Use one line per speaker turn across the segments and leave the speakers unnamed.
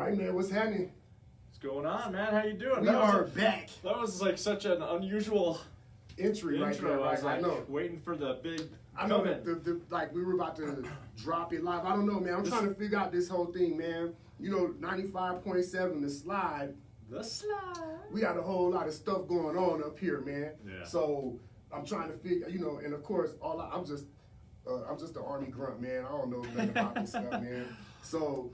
right, man. What's happening?
What's going on, man? How you doing?
We are back.
That was like such an unusual
Intro right there, right?
I
I know.
Waiting for the big.
I know that like we were about to drop it live. I don't know, man. I'm trying to figure out this whole thing, man. You know, 95.7, the slide.
The slide.
We got a whole lot of stuff going on up here, man.
Yeah.
So I'm trying to figure, you know, and of course, I'm just an army grunt, man. I don't know nothing about this stuff, man. So,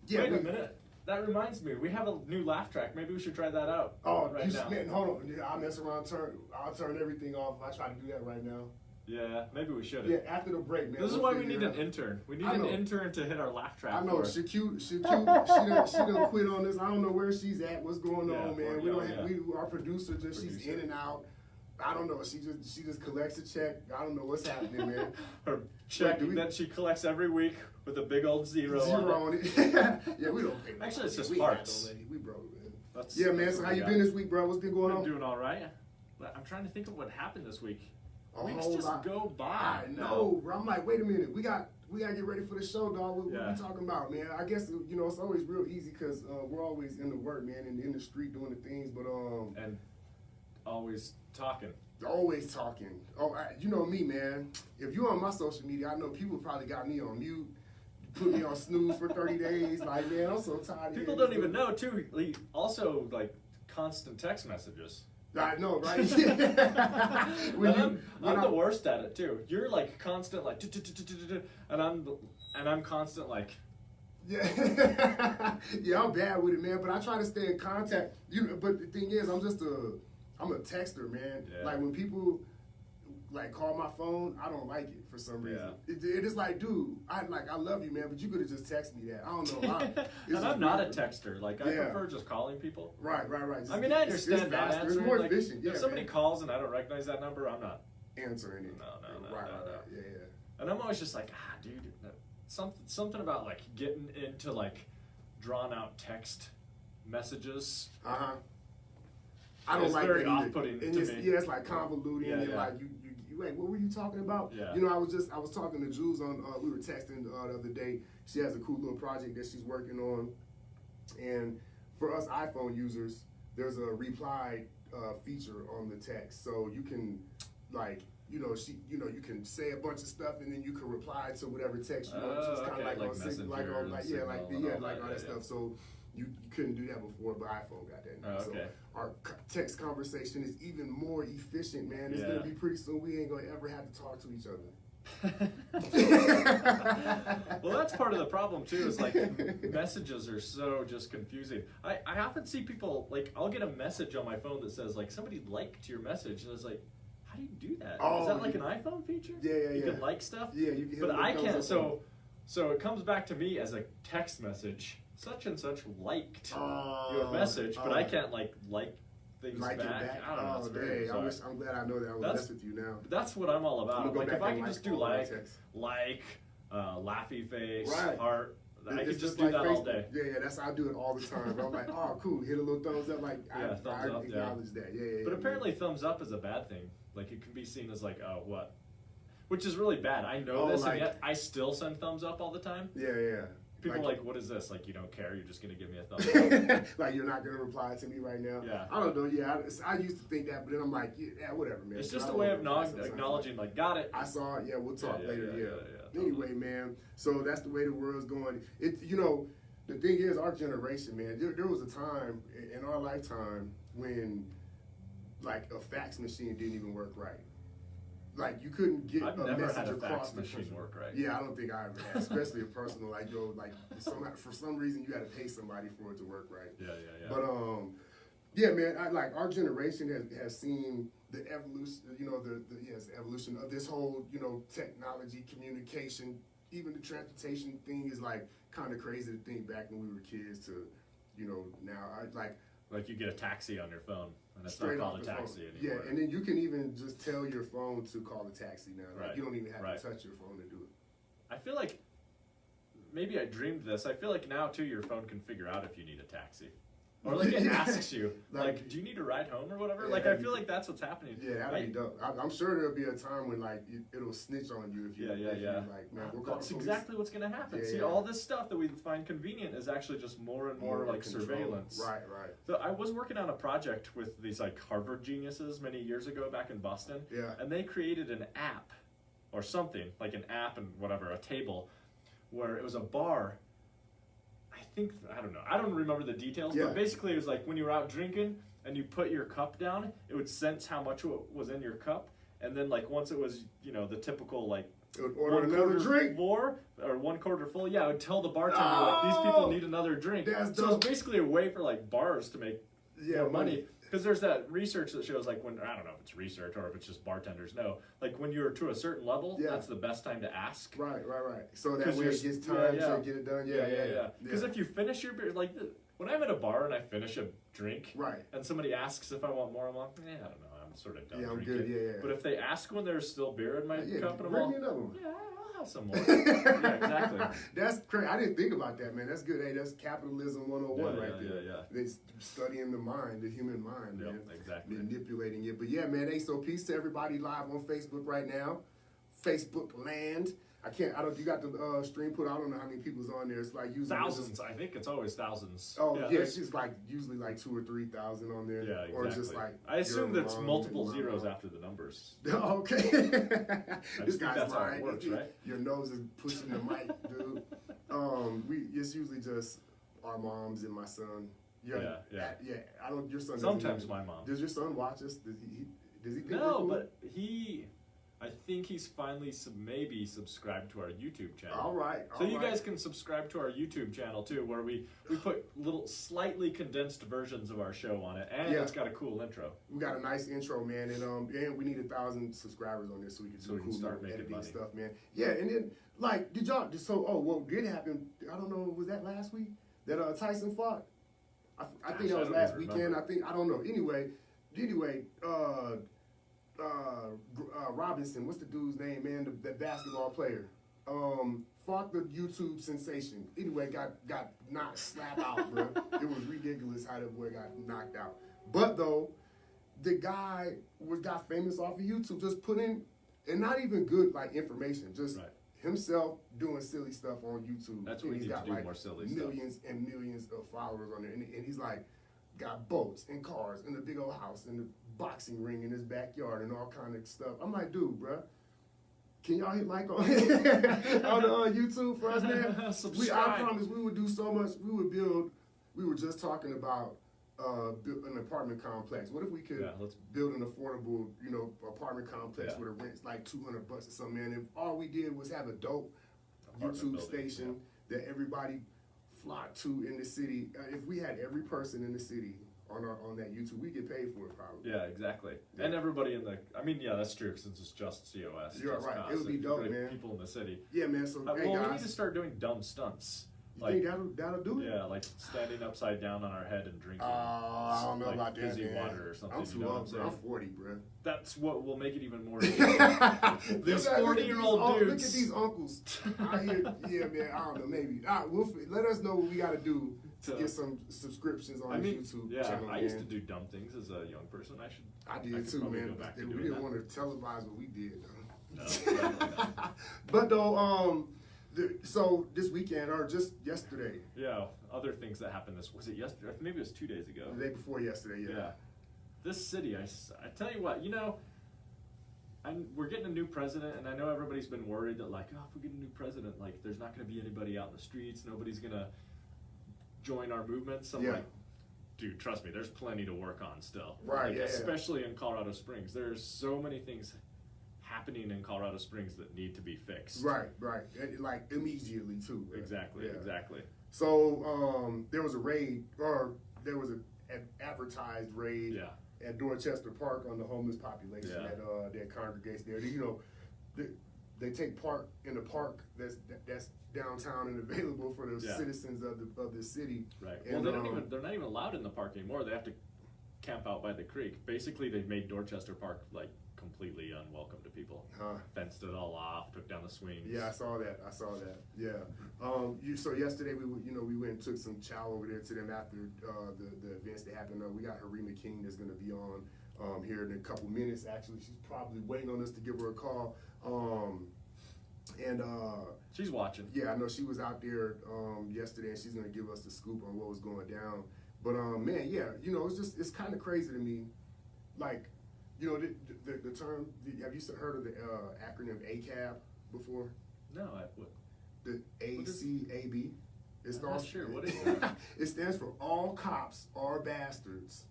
yeah.
Wait a minute. That reminds me, we have a new laugh track. Maybe we should try that out.
Oh,
right now.
Man, hold on. I'll mess around. I'll turn everything off. I try to do that right now.
Yeah, maybe we should.
Yeah, after the break, man.
This is why we need an intern. We need an intern to hit our laugh track.
I know. She done quit on this. I don't know where she's at. What's going on, man? Our producer she's in and out. I don't know. She just collects a check. I don't know what's happening, man.
Her check that she collects every week with a big old zero
on it. Yeah, we don't pay.
Actually, it's just parts.
We broke, man. Yeah, man. So how you been this week, bro? What's been going on?
Doing all right. I'm trying to think of what happened this week. Weeks just go by.
I know, bro. I'm like, wait a minute. We gotta get ready for the show, dog. What we talking about, man? I guess you know it's always real easy because we're always in the work, man, and in the street doing the things, but
and always talking.
Always talking. Oh, you know me, man. If you're on my social media, I know people probably got me on mute, put me on snooze for 30 days. Like, man, I'm so tired.
People don't even know too. Also, like constant text messages.
I know, right?
I'm the worst at it too. You're like constant, like, and I'm constant, like.
Yeah, yeah, I'm bad with it, man. But I try to stay in contact. But the thing is, I'm a texter, man. Yeah. Like when people like call my phone, I don't like it for some reason. Yeah. It is like, dude, I love you, man, but you could have just texted me that. I don't know.
And I'm not a texter. Like I prefer just calling people.
Right.
I mean, I understand that answer.
It's more efficient.
If somebody calls and I don't recognize that number, I'm not
answering it.
No.
Right. Yeah.
And I'm always just like, dude, something about like getting into like drawn out text messages.
I don't like
very
that
off-putting to me.
Yeah, it's like convoluting and like you like, what were you talking about?
Yeah.
You know, I was talking to Jules on we were texting the other day. She has a cool little project that she's working on, and for us iPhone users, there's a reply feature on the text, so you can like. You can say a bunch of stuff and then you can reply to whatever text you want. Just kind of like on all that stuff. So you couldn't do that before, but iPhone got that now.
Okay.
So our text conversation is even more efficient, man. It's gonna be pretty soon. We ain't gonna ever have to talk to each other.
Well, that's part of the problem too. Is like messages are so just confusing. I often see people like I'll get a message on my phone that says like somebody liked your message, and it's like. How do you do that? Is that like an iPhone feature?
Yeah.
You can like stuff?
Yeah, you can.
But I can't. So it comes back to me as a text message. Such and such liked your message, but I can't like things back. I don't know. It's very bizarre.
I'm glad I know that. I will mess with you now.
That's what I'm all about. Like if I can just do laughy face, heart. I could just do that all day.
Yeah, that's how I do it all the time. But I'm like, oh, cool. Hit a little thumbs up. Like, I acknowledge that. Yeah.
But apparently thumbs up is a bad thing. Like, it can be seen as like, oh, what? Which is really bad. I know this, and yet I still send thumbs up all the time.
Yeah.
People are like, what is this? Like, you don't care? You're just going to give me a thumbs up?
Like, you're not going to reply to me right now?
Yeah.
I don't know. Yeah, I used to think that, but then I'm like, yeah, whatever, man.
It's just a way of acknowledging, like, got it.
I saw it. Yeah, we'll talk later. Yeah. Anyway, man, so that's the way the world's going. The thing is, our generation, man, there was a time in our lifetime when, like, a fax machine didn't even work right. Like, you couldn't get a message across the country.
Work right.
Yeah, I don't think I ever had, especially a personal, like, for some reason, you got to pay somebody for it to work right.
Yeah.
But, yeah, man, our generation has seen the evolution, the evolution of this whole, technology, communication, even the transportation thing is, like, kind of crazy to think back when we were kids to, now,
like you get a taxi on your phone, and it's not called a taxi anymore.
Yeah, and then you can even just tell your phone to call a taxi now. Like, you don't even have to touch your phone to do it.
I feel like, maybe I dreamed this, I feel like now, too, your phone can figure out if you need a taxi. Or like it asks you, like, do you need a ride home or whatever?
Yeah,
like I feel like that's what's happening.
Yeah, that'd be dope. I'm sure there'll be a time when like it'll snitch on you if you. If you're like, man, we'll call
that's
the police.
exactly what's gonna happen.
Yeah,
See,
yeah.
all this stuff that we find convenient is actually just more and more like
control.
surveillance.
Right.
So I was working on a project with these like Harvard geniuses many years ago back in Boston.
Yeah.
And they created an app or something, like an app and whatever, a table, where it was a bar. I don't know. I don't remember the details, but basically it was like when you were out drinking and you put your cup down, it would sense how much was in your cup, and then like once it was, the typical like
it would order another drink.
Or 1/4 full. Yeah, it would tell the bartender like these people need another drink.
That's
so
dope.
it's basically a way for like bars to make more money. Because there's that research that shows like when, I don't know if it's research or if it's just bartenders know, like when you're to a certain level, that's the best time to ask.
Right. So that way it gets time to get it done. Yeah.
Because if you finish your beer, like when I'm at a bar and I finish a drink, and somebody asks if I want more, I'm like, I don't know, I'm sort of done drinking.
Good. Yeah.
But if they ask when there's still beer in my cup, and I'm
bring
all,
me another one.
Yeah, I'll have some more. Yeah, exactly.
That's crazy. I didn't think about that, man. That's good. Hey, that's capitalism 101 right there.
Yeah.
It's studying the human mind, man.
Exactly.
Manipulating it. But yeah, man, hey, so peace to everybody live on Facebook right now. Facebook land. You got the stream put. I don't know how many people's on there. It's like usually
thousands. I think it's always thousands.
Oh yeah, it's just like usually like 2,000 or 3,000 on there.
Yeah, exactly.
Or just like
I assume that's multiple zeros after the numbers.
Okay. This guy's
that's how
lying.
it works, right?
Your nose is pushing the mic, dude. It's usually just our moms and my son. Yeah. I don't. Your son.
Sometimes my mom.
Does your son watch us? Does he? Think
no, but I think he's finally maybe subscribed to our YouTube channel.
All right.
So you guys can subscribe to our YouTube channel too, where we put little slightly condensed versions of our show on it, and it's got a cool intro.
We got a nice intro, man, and we need 1,000 subscribers on this so we can start making money. Stuff, man. Yeah, and then like did y'all? What did happen? I don't know. Was that last week that Tyson fought? I think that was last weekend. I don't know. Anyway. Robinson, what's the dude's name, man? The basketball player. Fought the YouTube sensation. Anyway, got slapped out, bro. It was ridiculous how that boy got knocked out. But though, the guy got famous off of YouTube, just putting, and not even good like information, just himself doing silly stuff on YouTube.
That's what we need to do, more silly
millions
stuff.
And millions of followers on there, and he's like got boats and cars and a big old house and a boxing ring in his backyard and all kind of stuff. I'm like, dude, bro, can y'all hit like on YouTube for us, man?
Subscribe.
I promise we would do so much. We were just talking about an apartment complex. What if we could build an affordable, apartment complex where the rent's like $200 or something, man? If all we did was have a dope YouTube station that everybody flocked to in the city. If we had every person in the city on that YouTube, we get paid for it probably.
Yeah, exactly. Yeah. And everybody that's true since it's just COS.
You're right. It would be dope, man.
People in the city.
Yeah, man. So hey,
we
guys,
need to start doing dumb stunts.
You think that'll do it?
Yeah, like standing upside down on our head and drinking.
I don't know about that,
fizzy
man.
water or something.
I'm too old, bro. I'm 40, bro.
That's what will make it even more. These 40-year-old dudes.
Look at these uncles. Yeah, man. I don't know. Maybe. Let us know what we got to do to get some subscriptions on YouTube channel.
I used to do dumb things as a young person.
I did too, man. We didn't want to televise what we did,
though. No, definitely not.
But though, so this weekend or just yesterday?
Yeah, other things that happened was it yesterday? Maybe it was 2 days ago.
The day before yesterday, yeah.
This city, I tell you what, we're getting a new president, and I know everybody's been worried that like, if we get a new president, like there's not going to be anybody out in the streets, nobody's going to join our movements. I'm like, dude, trust me, there's plenty to work on still.
Right,
especially in Colorado Springs. There's so many things happening in Colorado Springs that need to be fixed.
Right. Like immediately too. Right?
Exactly.
So there was a raid, or there was an advertised raid at Dorchester Park on the homeless population that congregates there. They take part in a park that's downtown and available for the citizens of the city.
Right. And, well, they're not even allowed in the park anymore. They have to camp out by the creek. Basically, they've made Dorchester Park like completely unwelcome to people.
Huh.
Fenced it all off, took down the swings.
Yeah, I saw that. Yeah. So yesterday we went and took some chow over there to them after the events that happened. We got Jerima King that's going to be on here in a couple minutes. Actually, she's probably waiting on us to give her a call.
She's watching.
Yeah, I know she was out there yesterday, and she's going to give us the scoop on what was going down. But man, yeah, it's kind of crazy to me, like. The term, have you heard of the acronym ACAB before?
No, what?
The ACAB.
I'm not sure. What is that?
It stands for All Cops Are Bastards.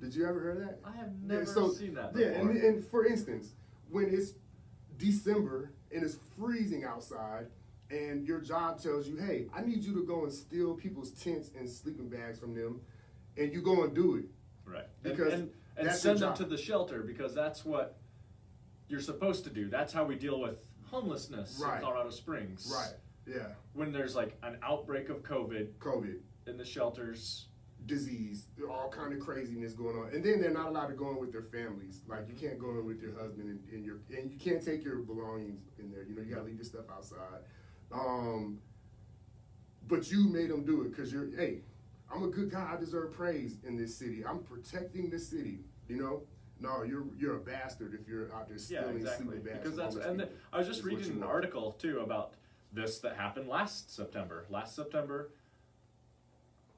Did you ever hear that?
I have never seen that before.
Yeah, and for instance, when it's December and it's freezing outside, and your job tells you, hey, I need you to go and steal people's tents and sleeping bags from them, and you go and do it.
Right.
Because
and send them to the shelter, because that's what you're supposed to do. That's how we deal with homelessness in Colorado Springs.
Right, yeah.
When there's like an outbreak of COVID in the shelters.
Disease, all kind of craziness going on. And then they're not allowed to go in with their families. Like, you can't go in with your husband and you can't take your belongings in there. You gotta leave your stuff outside. But you made them do it because hey, I'm a good guy. I deserve praise in this city. I'm protecting the city. No, you're a bastard if you're out there stealing sleeping bags.
Because I was just reading an article too about this that happened last September. Last September,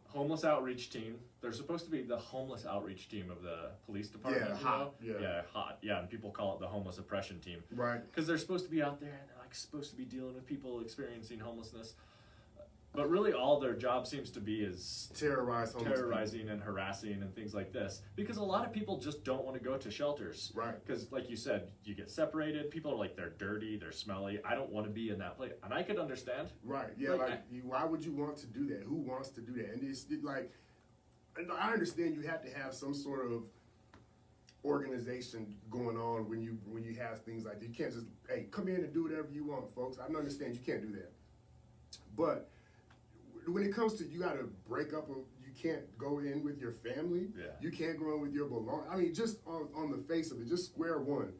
homeless outreach team. They're supposed to be the homeless outreach team of the police department.
Yeah, hot.
Yeah, hot. Yeah, and people call it the homeless oppression team.
Right.
Because they're supposed to be out there and they're like supposed to be dealing with people experiencing homelessness. But really all their job seems to be is terrorizing and harassing and things like this. Because a lot of people just don't want to go to shelters.
Right.
Because like you said, you get separated. People are like, they're dirty, they're smelly. I don't want to be in that place. And I could understand.
Right. Yeah, why would you want to do that? Who wants to do that? And and I understand you have to have some sort of organization going on when you have things like that. You can't just, hey, come in and do whatever you want, folks. I understand you can't do that. But when it comes to, you got to break up, you can't go in with your family.
Yeah.
You can't go in with your belongings. I mean, just on the face of it, just square one,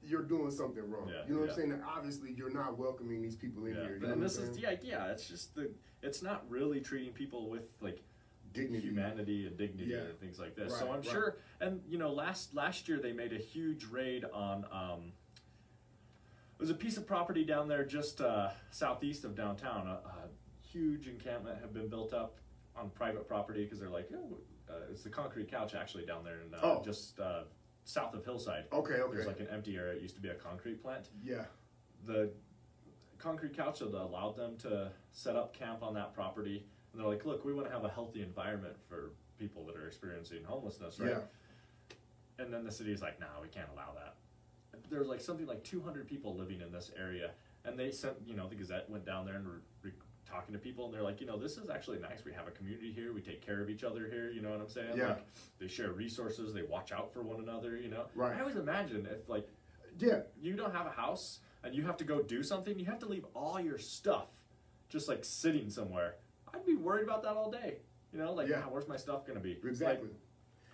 you're doing something wrong.
Yeah,
you know what I'm saying? And obviously, you're not welcoming these people in here. You know
and this is the idea. It's just it's not really treating people with like
dignity,
humanity, and dignity and things like this.
Right,
so I'm sure. And last year they made a huge raid on. There's a piece of property down there just southeast of downtown. A huge encampment had been built up on private property because they're like, it's the concrete couch actually down there in just south of Hillside.
Okay.
There's like an empty area. It used to be a concrete plant.
Yeah.
The concrete couch had allowed them to set up camp on that property. And they're like, look, we want to have a healthy environment for people that are experiencing homelessness, right? Yeah. And then the city's like, no, we can't allow that. There's like something like 200 people living in this area. And they sent, the Gazette went down there and talking to people, and they're like, this is actually nice. We have a community here. We take care of each other here. You know what I'm saying?
Yeah.
Like, they share resources. They watch out for one another,
Right.
I always imagine if, like, you don't have a house and you have to go do something, you have to leave all your stuff just, like, sitting somewhere. I'd be worried about that all day. Where's my stuff going to be?
Exactly.
Like,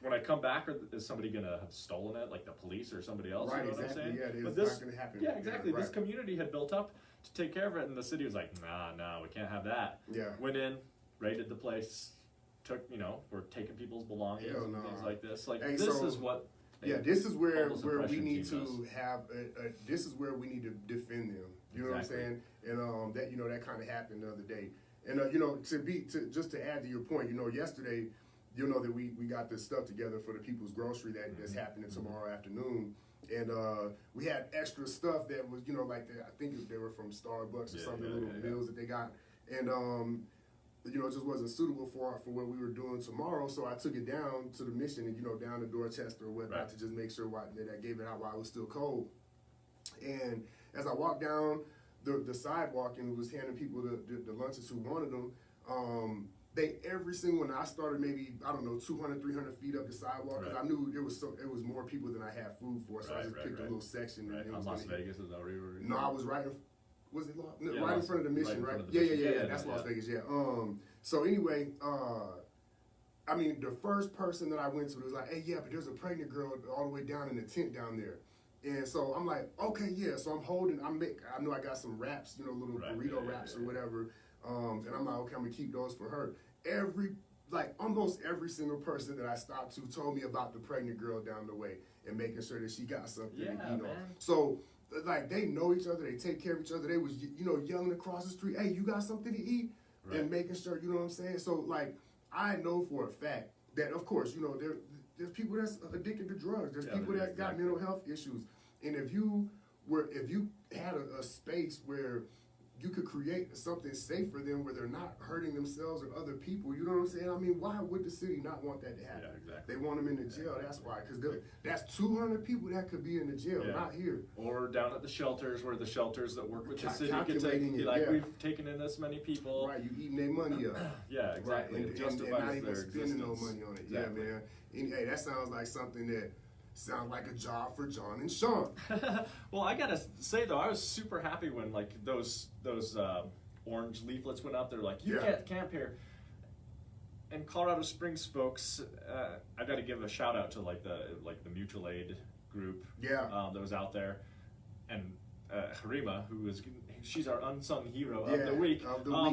when I come back, is somebody going to have stolen it, like the police or somebody else?
Right,
you know what I'm saying?
Yeah, it's not going to happen.
Yeah, exactly.
Yeah, right.
This community had built up to take care of it, and the city was like, nah, we can't have that.
Yeah.
Went in, raided the place, we're taking people's belongings and things like this. Like, this is what...
this is where we need to have, this is where we need to defend them. You know what I'm saying? And that kind of happened the other day. And, just to add to your point, yesterday, that we got this stuff together for the People's Grocery that's happening tomorrow afternoon. And we had extra stuff that was, I think they were from Starbucks or something, little meals that they got. And, it just wasn't suitable for what we were doing tomorrow. So I took it down to the mission and, down to Dorchester or whatnot to just make sure that I gave it out while it was still cold. And as I walked down the sidewalk and was handing people the lunches who wanted them, every single one, I started maybe, 200, 300 feet up the sidewalk because I knew it was more people than I had food for, so I just picked a little section.
Right. On Las Vegas, is that where you were?
No, I was right in front of the mission, right? Yeah, that's Las Vegas, yeah. So anyway, the first person that I went to was like, hey, but there's a pregnant girl all the way down in the tent down there. And so I'm like, okay, yeah. So I know I got some wraps, you know, little burrito wraps or whatever. And I'm like, okay, I'm gonna keep those for her. Almost every single person that I stopped to told me about the pregnant girl down the way and making sure that she got something to eat on. So, like, they know each other, they take care of each other. They was, you know, yelling across the street, hey, you got something to eat? Right. And making sure, you know what I'm saying? So, like, I know for a fact that, of course, you know, there's people that's addicted to drugs. There's people that got mental health issues. And if you had a space where you could create something safe for them where they're not hurting themselves or other people, you know what I'm saying? I mean, why would the city not want that to happen?
Yeah, exactly.
They want them in the jail, that's why. Because that's 200 people that could be in the jail, not here.
Or down at the shelters, where the shelters that work with the city could take, we've taken in this many people.
Right, you eating their money up.
Yeah, exactly.
Right. And not even spending no money on it. Exactly. Yeah, man. And, hey, that sounds like something that sounds like a job for John and Sean.
Well, I gotta say though, I was super happy when like those orange leaflets went up. They're like, you can't camp here. And Colorado Springs folks, I got to give a shout out to like the mutual aid group that was out there, and Jerima, she's our unsung hero of the week.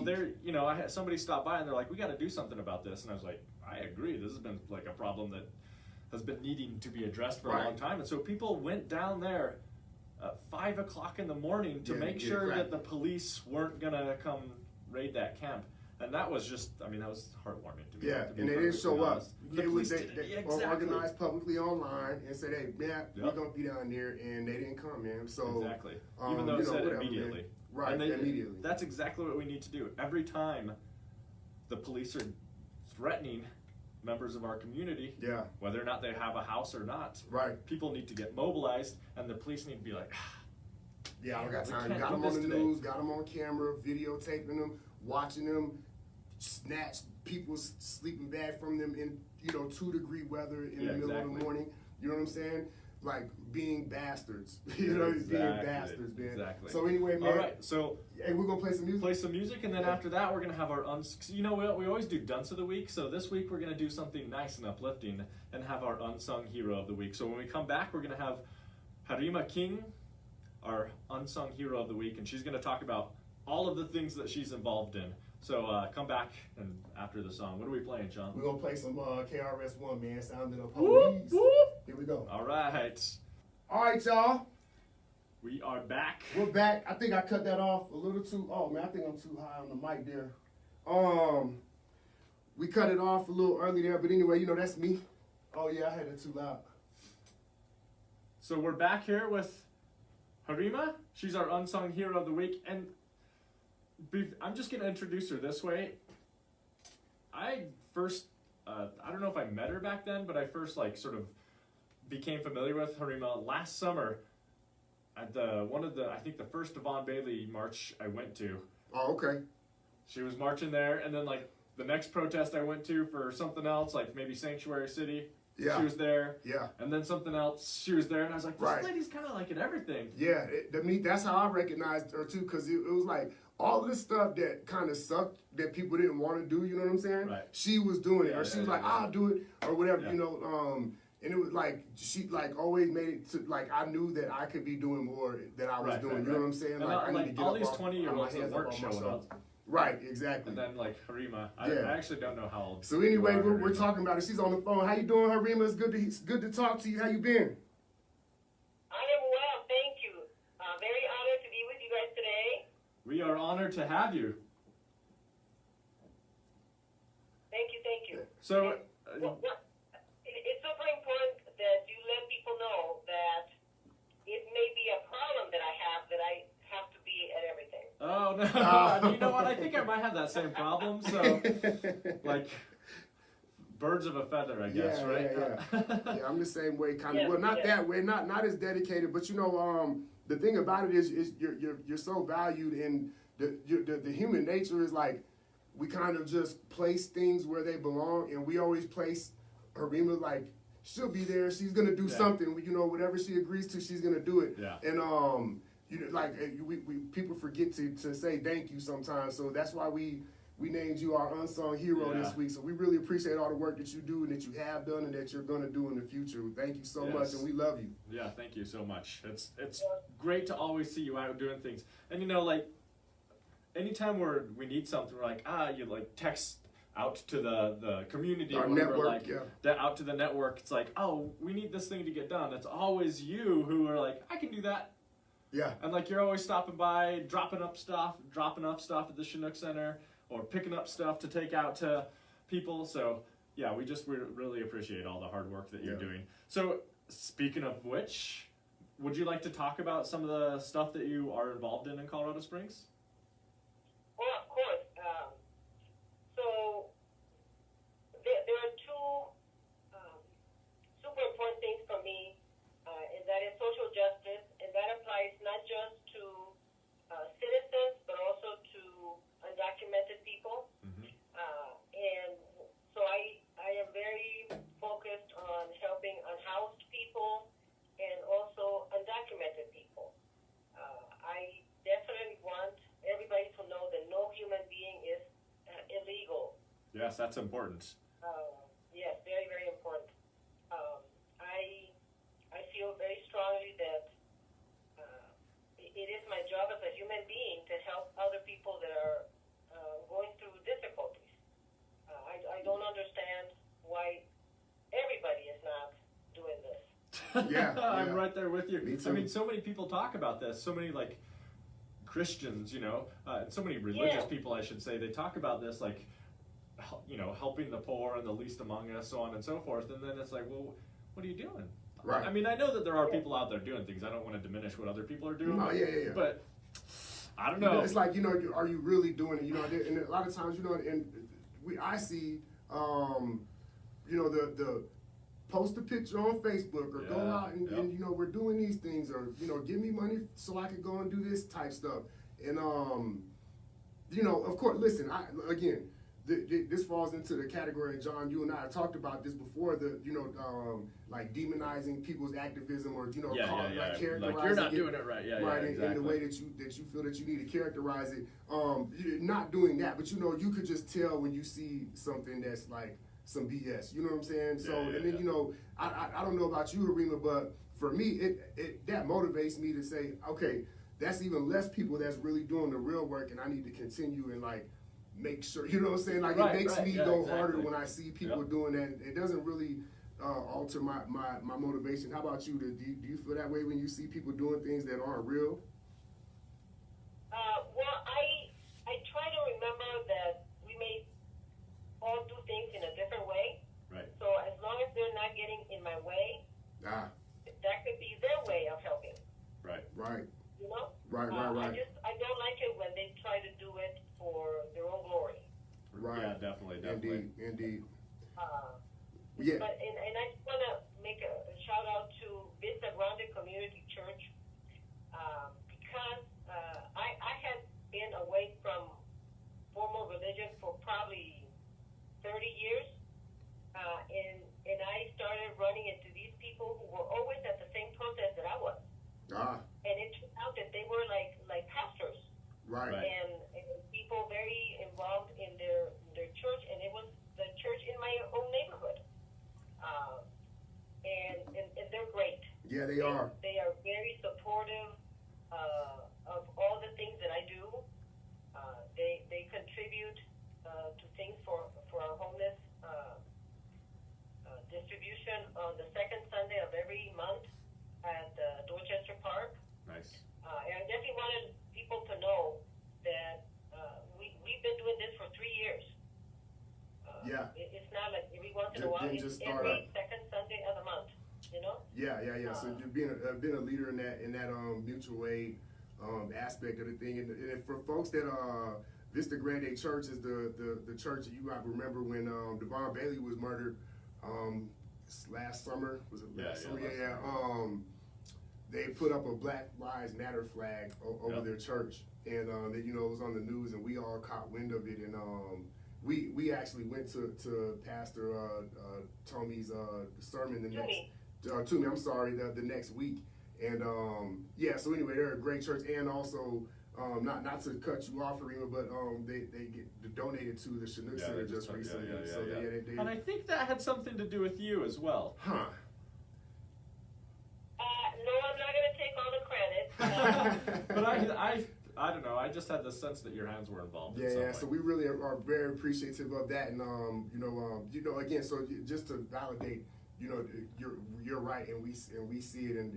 There, you know, I had somebody stop by and they're like, we got to do something about this, and I was like, I agree. This has been like a problem that has been needing to be addressed for a long time, and so people went down there at 5 o'clock in the morning to make sure that the police weren't gonna come raid that camp. And that was just, I mean, that was heartwarming to me.
Yeah, and they didn't show up. They organized publicly online and said, hey, we're going to be down there, and they didn't come, man. So,
exactly. Even though it said immediately.
Man. Right,
and
immediately.
That's exactly what we need to do. Every time the police are threatening members of our community, whether or not they have a house or not, people need to get mobilized, and the police need to be like,
I don't got time. Got them on the news, got them on camera, videotaping them, watching them snatch people sleeping bag from them in 2-degree weather in the middle of the morning. You know what I'm saying? Like being bastards. Being bastards, man. Exactly. So anyway, man.
All right. So
hey, we're gonna play some music.
And then after that, we're gonna have our we always do dunce of the week. So this week we're gonna do something nice and uplifting and have our unsung hero of the week. So when we come back, we're gonna have Jerima King, our unsung hero of the week, and she's gonna talk about all of the things that she's involved in. So come back and after the song. What are we playing, Sean?
We're going to play some KRS-One, man. Sounding of police. Here we go.
All right.
All right, y'all.
We are back.
We're back. I think I cut that off a little too... Oh, man, I think I'm too high on the mic there. We cut it off a little early there, but anyway, that's me. Oh, yeah, I had it too loud.
So we're back here with Jerima. She's our unsung hero of the week, and I'm just going to introduce her this way. I don't know if I met her back then, but I first sort of became familiar with Jerima last summer at I think the first Devon Bailey march I went to.
Oh, okay.
She was marching there, and then the next protest I went to for something else, like maybe Sanctuary City, she was there. Yeah. And then something else, she was there, and I was like, this lady's kind of like at everything.
Yeah, that's how I recognized her too, because it was like, all of this stuff that kind of sucked that people didn't want to do, you know what I'm saying? Right. She was doing it, or she was like, I'll do it, or whatever, and it was like, she always made it to, I knew that I could be doing more than I was doing, you know what I'm saying?
I need to get all these 20-year-olds that weren't showing up.
Right, exactly.
And then Jerima, I actually don't know how old.
So anyway, we're talking about it. She's on the phone. How you doing, Jerima? It's good to talk to you. How you been?
I am well, thank you. Very honored to be with you guys today.
We are honored to have you.
Thank you.
So,
it's super important that you let people know that it may be a problem that I have to be at everything.
Oh, no. You know what? I think I might have that same problem. So, birds of a feather, I guess, right?
Yeah, I'm the same way, kind of. Well, not that way, not as dedicated, but the thing about it is you're so valued, and the human nature is we kind of just place things where they belong, and we always place Jerima she'll be there, she's gonna do something, whatever she agrees to, she's gonna do it. Yeah. And we people forget to say thank you sometimes, so that's why we we named you our unsung hero
Yeah.
this week. So we really appreciate all the work that you do and that you have done and that you're going to do in the future. Thank you so much,
Yes.
and we love you.
Yeah, thank you so much. It's great to always see you out doing things. And you know, like anytime we need something, we're like, you like text out to the community
Our
or whatever,
network,
like
yeah.
that out to the network. It's like, oh, we need this thing to get done. It's always you who are like, I can do that.
Yeah.
And like you're always stopping by, dropping off stuff at the Chinook Center, or picking up stuff to take out to people. So yeah, we really appreciate all the hard work that you're doing. So speaking of which, would you like to talk about some of the stuff that you are involved in Colorado Springs?
Well, of course. So there are two super important things for me, and that is social justice, and that applies not just to citizens, but also to undocumented people.
Mm-hmm.
And so I am very focused on helping unhoused people and also undocumented people. I definitely want everybody to know that no human being is illegal.
Yes, that's important.
Yes, very, very important. I feel very strongly that it is my job as a human being to help other people that are going through difficulties. I don't understand why everybody is not doing this.
I'm right there with you.
Me too.
I mean, so many people talk about this. So many like Christians, and so many religious people, I should say, they talk about this, like, helping the poor and the least among us, so on and so forth. And then it's like, well, what are you doing?
Right.
I mean, I know that there are people out there doing things. I don't want to diminish what other people are doing.
Oh, yeah.
But I don't know.
It's like, are you really doing it? And a lot of times, I see, the post a picture on Facebook or go out and we're doing these things, or, give me money so I can go and do this type stuff. And, of course, listen, this falls into the category, and John, you and I have talked about this before, like demonizing people's activism, or, like characterizing
like you're not doing it right.
In the way that you feel that you need to characterize it. Not doing that, but you could just tell when you see something that's like some BS. You know what I'm saying? I don't know about you, Jerima, but for me, it that motivates me to say, okay, that's even less people that's really doing the real work, and I need to continue and like make sure. You know what I'm saying? Like it makes me go harder when I see people doing that. It doesn't really alter my motivation. How about you? Do you feel that way when you see people doing things that aren't real?
Well, I try to remember that we may all do things in a different way.
Right.
So as long as they're not getting in my way, that could be their way of helping.
Right.
Right.
Right.
Right.
I don't like it when they try to do it for their own glory.
Right.
Yeah, definitely.
Indeed.
But and I just want to make a shout out to Vista Grande Community Church, because I had been away from formal religion for probably 30 years, and I started running into these people who were always at the same protest that I was. And it turned out that they were like pastors.
Right.
And people very involved in their church, and it was the church in my own neighborhood. And they're great.
Yeah, they are.
They are very supportive of all the things that I do. They contribute to things for our homeless distribution on the second Sunday of every month at Dorchester Park.
Nice.
And I definitely wanted people to know that we've been doing this for 3 years. It's not like every once in a while. It's every second Sunday of the month.
Yeah. So you're being a leader in that mutual aid aspect of the thing, and for folks that Vista Grande Church is the church that you might remember when Devon Bailey was murdered last summer. Was it last summer? Yeah. They put up a Black Lives Matter flag over their church, and it was on the news, and we all caught wind of it, and we actually went to Pastor Tommy's sermon the next week, and so anyway, they're a great church, and also not to cut you off, Jerima, but they get donated to the Chinook Center just recently. They,
and I think that had something to do with you as well.
huh?
No, I'm not going to take all the credit.
But I don't know. I just had the sense that your hands were involved.
Yeah,
in some
yeah.
way.
So we really are very appreciative of that, and again, so just to validate, you're right, and we see it, and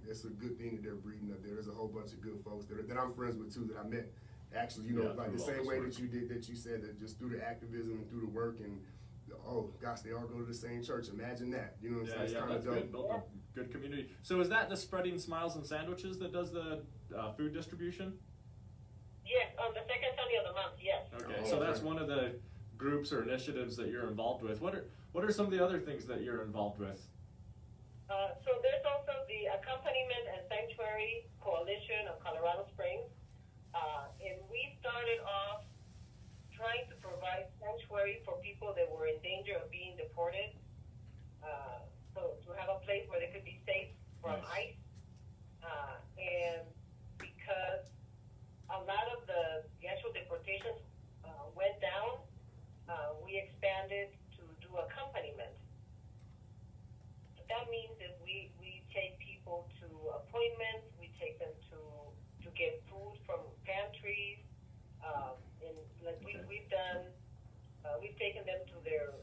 it's a good thing that they're breeding up there. There's a whole bunch of good folks that I'm friends with too, that I met, actually, like the same way that you did, that you said, that just through the activism and through the work, and oh gosh, they all go to the same church. Imagine that, It's kind of
that's
dope.
good. Build a good community. So is that the Spreading Smiles and Sandwiches that does the food distribution?
Yes, on the second Sunday of the month, yes.
Okay,
Oh,
so that's
okay.
one of the groups or initiatives that you're involved with. What are some of the other things that you're involved with?
So there's also the Accompaniment and Sanctuary Coalition of Colorado Springs. And we started off trying to provide sanctuary for people that were in danger of being deported. So to have a place where they could be safe from ICE. And because a lot of the actual deportations went down, we expanded to do accompaniment. That means that we take people to appointments, we take them to get food from pantries, and like we've done, we've taken them to their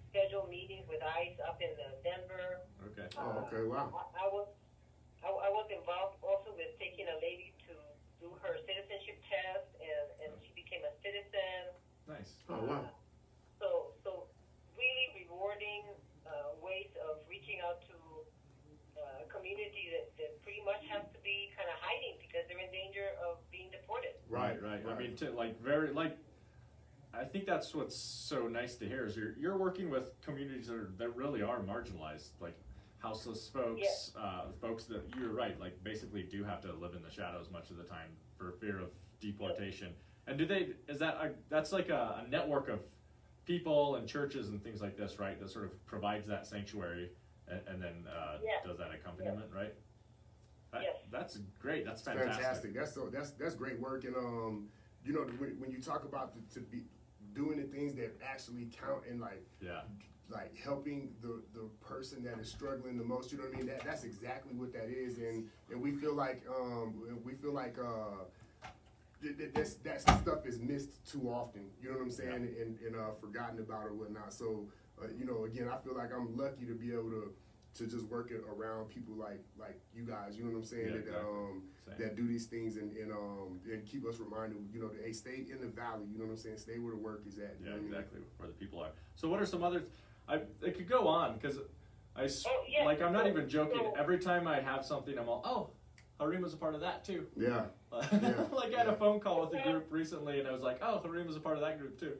scheduled meetings with ICE up in Denver.
Okay.
Okay, wow.
I was involved also with taking a lady to do her citizenship test, and she became a citizen.
Nice.
Oh wow.
So really rewarding ways of reaching out to a community that pretty much has to be kind of hiding because they're in danger of being deported.
Right. I mean, I think that's what's so nice to hear is you're working with communities that really are marginalized, like houseless folks, folks that you're right, like basically do have to live in the shadows much of the time for fear of deportation. And that's like a network of people and churches and things like this, right? That sort of provides that sanctuary and then does that accompaniment, right? That's great. That's fantastic.
That's great work, and when you talk about to be doing the things that actually count and like helping the person that is struggling the most, you know what I mean? That's exactly what that is, and we feel like that stuff is missed too often, you know what I'm saying, and forgotten about or whatnot. So again, I feel like I'm lucky to be able to just work it around people like you guys, you know what I'm saying, that do these things and keep us reminded, that hey, stay in the valley, you know what I'm saying, stay where the work is at.
Yeah, exactly, where the people are. So what are some other, it could go on, because I'm not even joking, every time I have something, I'm all, Jerima's a part of that too.
Yeah.
Like I had a phone call with a group recently and I was like, Jerima's a part of that group too.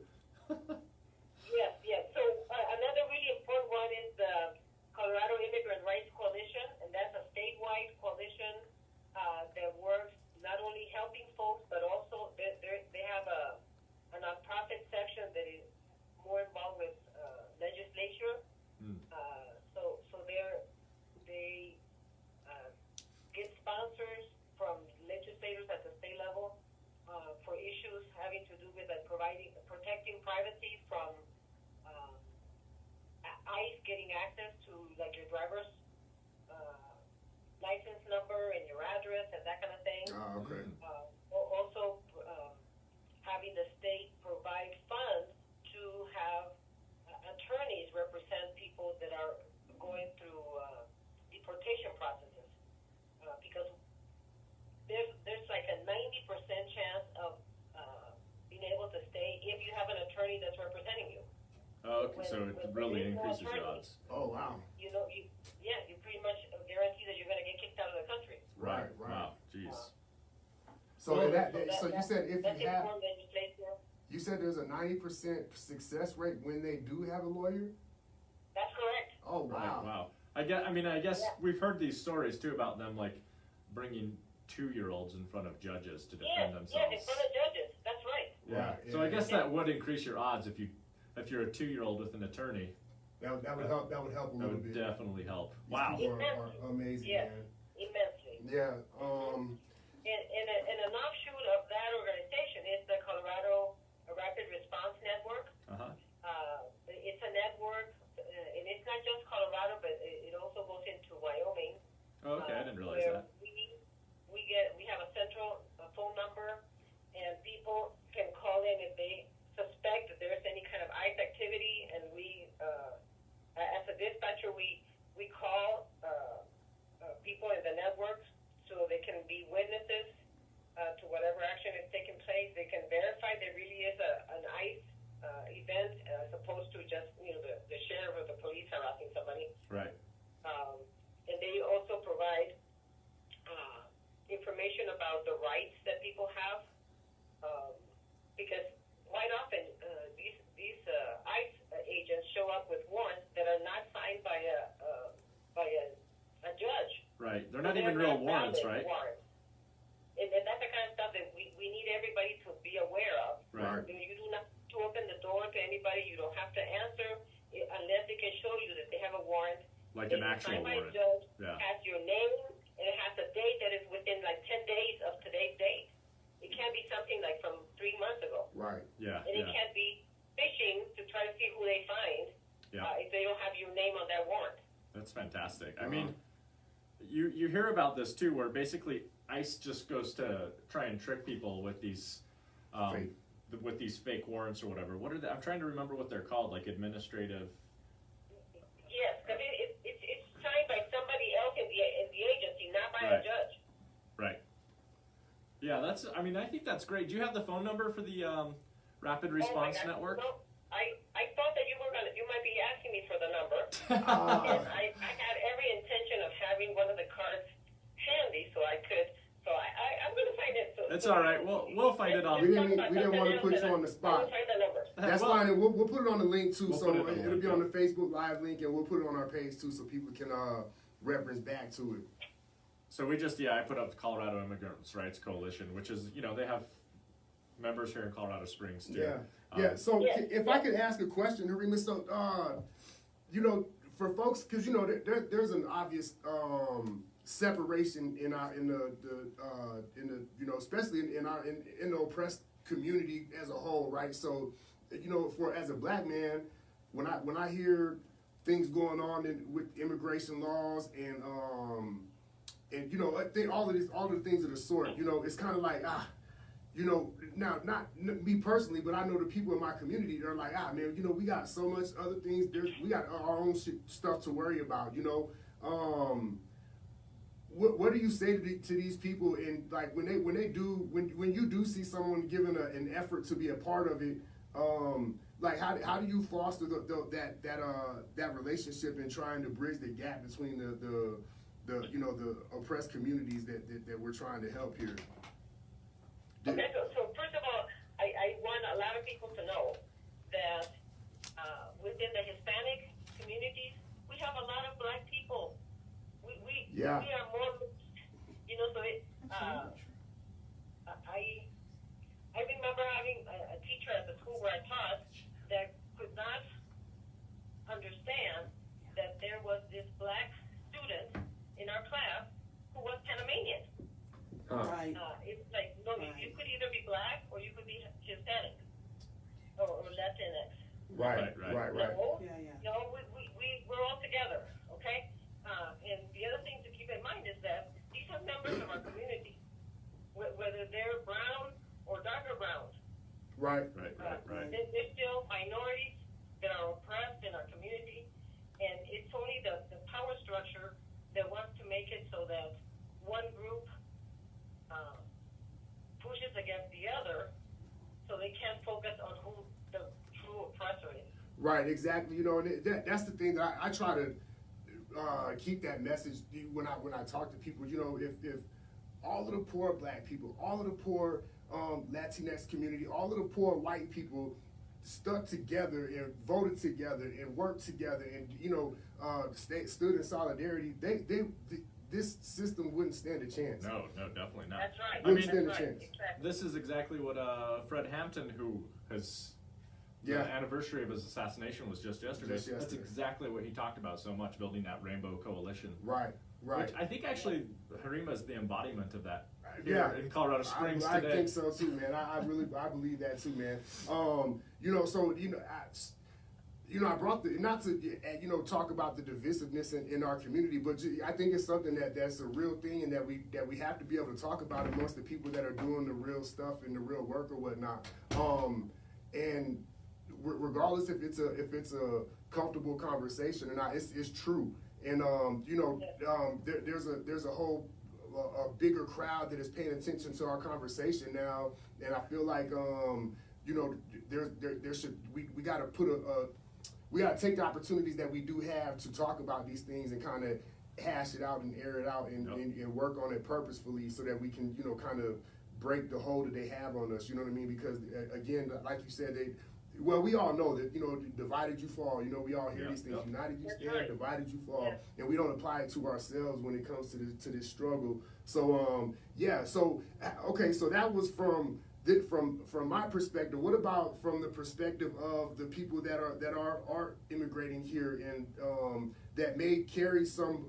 Yes. So another really important one is the Colorado Immigrant Rights Coalition, and that's a statewide coalition that works not only helping folks, but also they have a nonprofit section that is more involved with legislature. So they get sponsors from legislators at the state level for issues having to do with protecting privacy from ICE getting access to like your driver's license number and your address and that kind of thing.
Okay.
Also having the state provide funds to have attorneys represent people that are going through deportation processes, because there's like a 90% chance of being able to stay if you have an attorney that's representing you.
Oh, okay, so it really increases your odds.
Oh, wow.
You pretty much guarantee that you're going to get kicked out of the country.
Right.
Wow, jeez.
So you said if
that's
you have,
important legislation.
you said there's a 90% success rate when they do have a lawyer?
That's correct.
Oh, wow.
Wow. I guess we've heard these stories too about them like bringing 2-year-olds in front of judges to defend themselves.
Yeah, in front of judges. That's right.
Yeah. So I guess that would increase your odds if you're a 2-year-old with an attorney.
That would help. That would help a little bit.
That would definitely help.
These
Wow.
people are amazing,
Yes,
man.
immensely.
Yeah.
and an offshoot of that organization is the Colorado Rapid Response Network.
Uh-huh.
It's a network, and it's not just Colorado, but it also goes into Wyoming.
Oh, okay, I didn't realize
where
that.
we have a central phone number, and people can call in if they suspect that there's any kind of ICE activity, and we, as a dispatcher, we call people in the network so they can be witnesses to whatever action is taking place. They can verify there really is an ICE event as opposed to just the sheriff or the police harassing somebody.
Right.
And they also provide information about the rights that people have, because quite often these ICE agents show up with warrants that are not signed by a judge.
Right. They're not even real warrants, right?
Warrants. And that's the kind of stuff that we need everybody to be aware of.
Right.
You do not have to open the door to anybody. You don't have to answer unless they can show you that they have a warrant.
Like an actual warrant.
Judge,
Yeah.
has your name, and it has a date that is within like 10 days of today's date. It can't be something like from 3 months ago.
Right.
Yeah.
And it can't be fishing to try to see who they find if they don't have your name on that warrant.
That's fantastic. I mean, you hear about this too, where basically ICE just goes to try and trick people with these fake warrants or whatever. What are they? I'm trying to remember what they're called, like administrative.
Yes, because it's signed by somebody else in the agency, not by a judge.
Right. Yeah, I think that's great. Do you have the phone number for the Rapid Response Network?
No, I thought that you might be asking me for the number. And I had every intention of having one of the cards handy so I could. So I'm going to find it.
It's all right. We'll find it on.
We didn't want to put you on the spot.
Find the number.
That's fine, and we'll put it on the link too.
We'll
So
put it on the
it'll
link,
be on the Facebook Live link, and we'll put it on our page too, so people can reference back to it.
So I put up the Colorado Immigrants Rights Coalition, which is, they have members here in Colorado Springs too.
Yeah. So if I could ask a question, Jerima, so for folks, because there's an obvious separation in the especially in the oppressed community as a whole, right? So as a black man, when I hear things going on with immigration laws and all of the things of the sort, it's kind of like now not me personally, but I know the people in my community, they're like, man, we got so much other things. We got our own stuff to worry about, What do you say to these people, and like when you do see someone giving an effort to be a part of it, like how do you foster that relationship and trying to bridge the gap between the oppressed communities that we're trying to help here?
Okay, so first of all, I want a lot of people to know that within the Hispanic communities, we have a lot of black people. We are more, so I remember having a teacher at the school where I taught that could not understand that there was this black student in our class who was Panamanian.
Right.
It's like, no, you could either be black or you could be Hispanic or Latinx.
Right.
No,
Yeah.
no, we're all together, okay? And the other thing to keep in mind is that these are members of our community, whether they're brown or darker brown.
Right.
They're still minorities that are oppressed in our community, and it's only the power structure that wants to make it so that one group pushes against the other, so they can't focus on who the true oppressor is.
Right, exactly. And that's the thing that I try to keep that message when I talk to people. If all of the poor black people, all of the poor Latinx community, all of the poor white people stuck together and voted together and worked together and stood in solidarity, this system wouldn't stand a chance.
No, definitely not.
That's right.
Wouldn't stand a
That's right.
chance.
Exactly.
This is exactly what Fred Hampton, who has the anniversary of his assassination was just yesterday. That's exactly what he talked about so much, building that rainbow coalition.
Right.
Which I think actually Jerima is the embodiment of that here in Colorado Springs
I
today.
think so too, man. I believe that too, man. I brought not to talk about the divisiveness in our community, but I think it's something that's a real thing, and that we have to be able to talk about amongst the people that are doing the real stuff and the real work or whatnot. And regardless if it's a comfortable conversation or not, it's true. And there's a whole a bigger crowd that is paying attention to our conversation now, and I feel like there should we got to we got to take the opportunities that we do have to talk about these things and kind of hash it out and air it out and work on it purposefully, so that we can kind of break the hold that they have on us. You know what I mean? Because again, like you said, we all know that divided you fall. We all hear these things. United you stand,
right.
divided you fall, and we don't apply it to ourselves when it comes to this struggle. So so that was from my perspective. What about from the perspective of the people that are immigrating here and that may carry some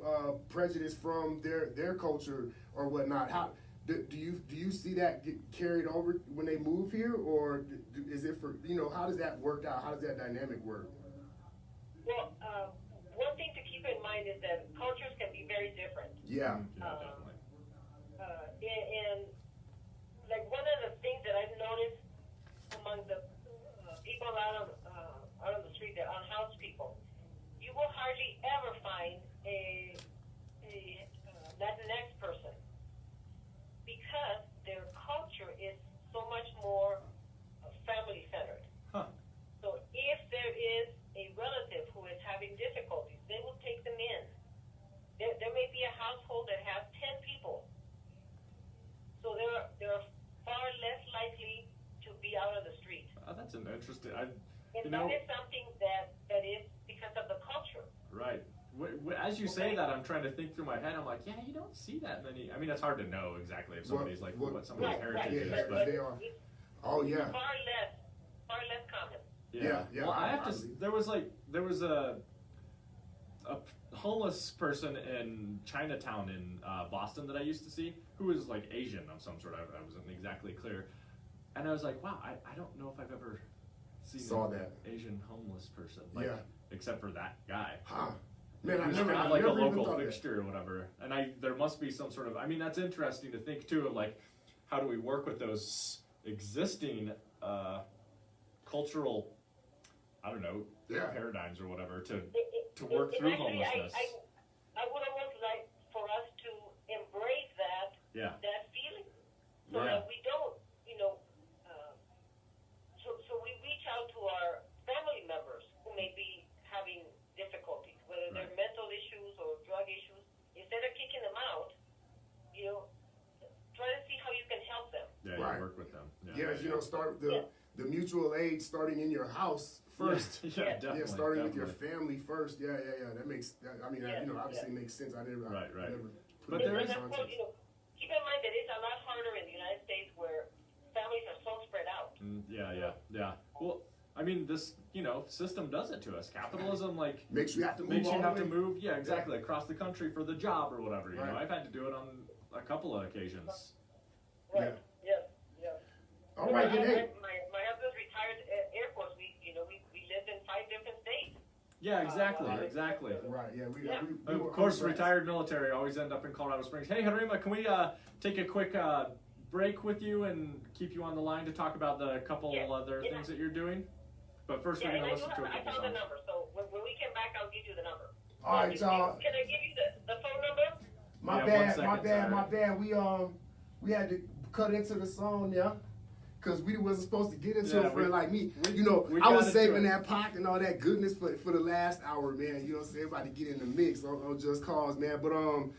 prejudice from their culture or whatnot? How do you see that get carried over when they move here, or is it for how does that work out? How does that dynamic work?
Well, one thing to keep in mind is that cultures can be very different.
Yeah.
Definitely.
And like one of the things that I've noticed among the people out on the street, the unhoused people, you will hardly ever find a Latinx person, because their culture is so much more family-centered.
Huh.
So if there is a relative who is having difficulties, they will take them in. There may be a household that has 10 people. So they're far less likely to be out on the street.
Oh, that's an interesting.
And that is something that is because of the culture.
Right. As you say that, I'm trying to think through my head. I'm like, yeah, you don't see that many. I mean, it's hard to know exactly if somebody's what somebody's heritage is, but
they are. Oh yeah.
Far less common.
Yeah. Well, I have to. There was a homeless person in Chinatown in Boston that I used to see, who was like Asian of some sort. I wasn't exactly clear, and I was like, wow, I don't know if I've ever seen
that
Asian homeless person, except for that guy.
Huh. Man,
it was kind of like a local fixture or whatever. And there must be some sort of. I mean, that's interesting to think too. Of like, how do we work with those existing cultural, I don't know, paradigms or whatever to work through
actually,
homelessness.
I would almost like for us to embrace that feeling, so that we don't, so we reach out to our family members who may be having difficulties, whether they're mental issues or drug issues. Instead of kicking them out, try to see how you can help them.
Right.
Work with them.
Start the mutual aid starting in your house first.
Definitely.
Starting with your family first. Yeah. That makes. Obviously makes sense. I never.
But there is.
Keep in mind that it's a lot harder in the United States, where families are so spread out.
Yeah. Well, I mean, this system does it to us. Capitalism
makes you have to move.
Exactly, across the country for the job or whatever. You know, I've had to do it on a couple of occasions.
Right. Yeah.
All right, then. Hey.
My husband's retired Air Force. We lived in 5 different states.
Yeah, exactly.
Right. Yeah. We
of course, retired military always end up in Colorado Springs. Hey, Jerima, can we take a quick break with you and keep you on the line to talk about the couple other things that you're doing? But first, we're going to listen to a couple
I found the number, so when we come back, I'll give you the number.
All right, y'all.
Can I give you the phone number?
My bad. We had to cut into the song, because we wasn't supposed to get into a friend like me. I was saving that pot and all that goodness for the last hour, man. You know what I'm saying? About to get in the mix on Just Cause, man. But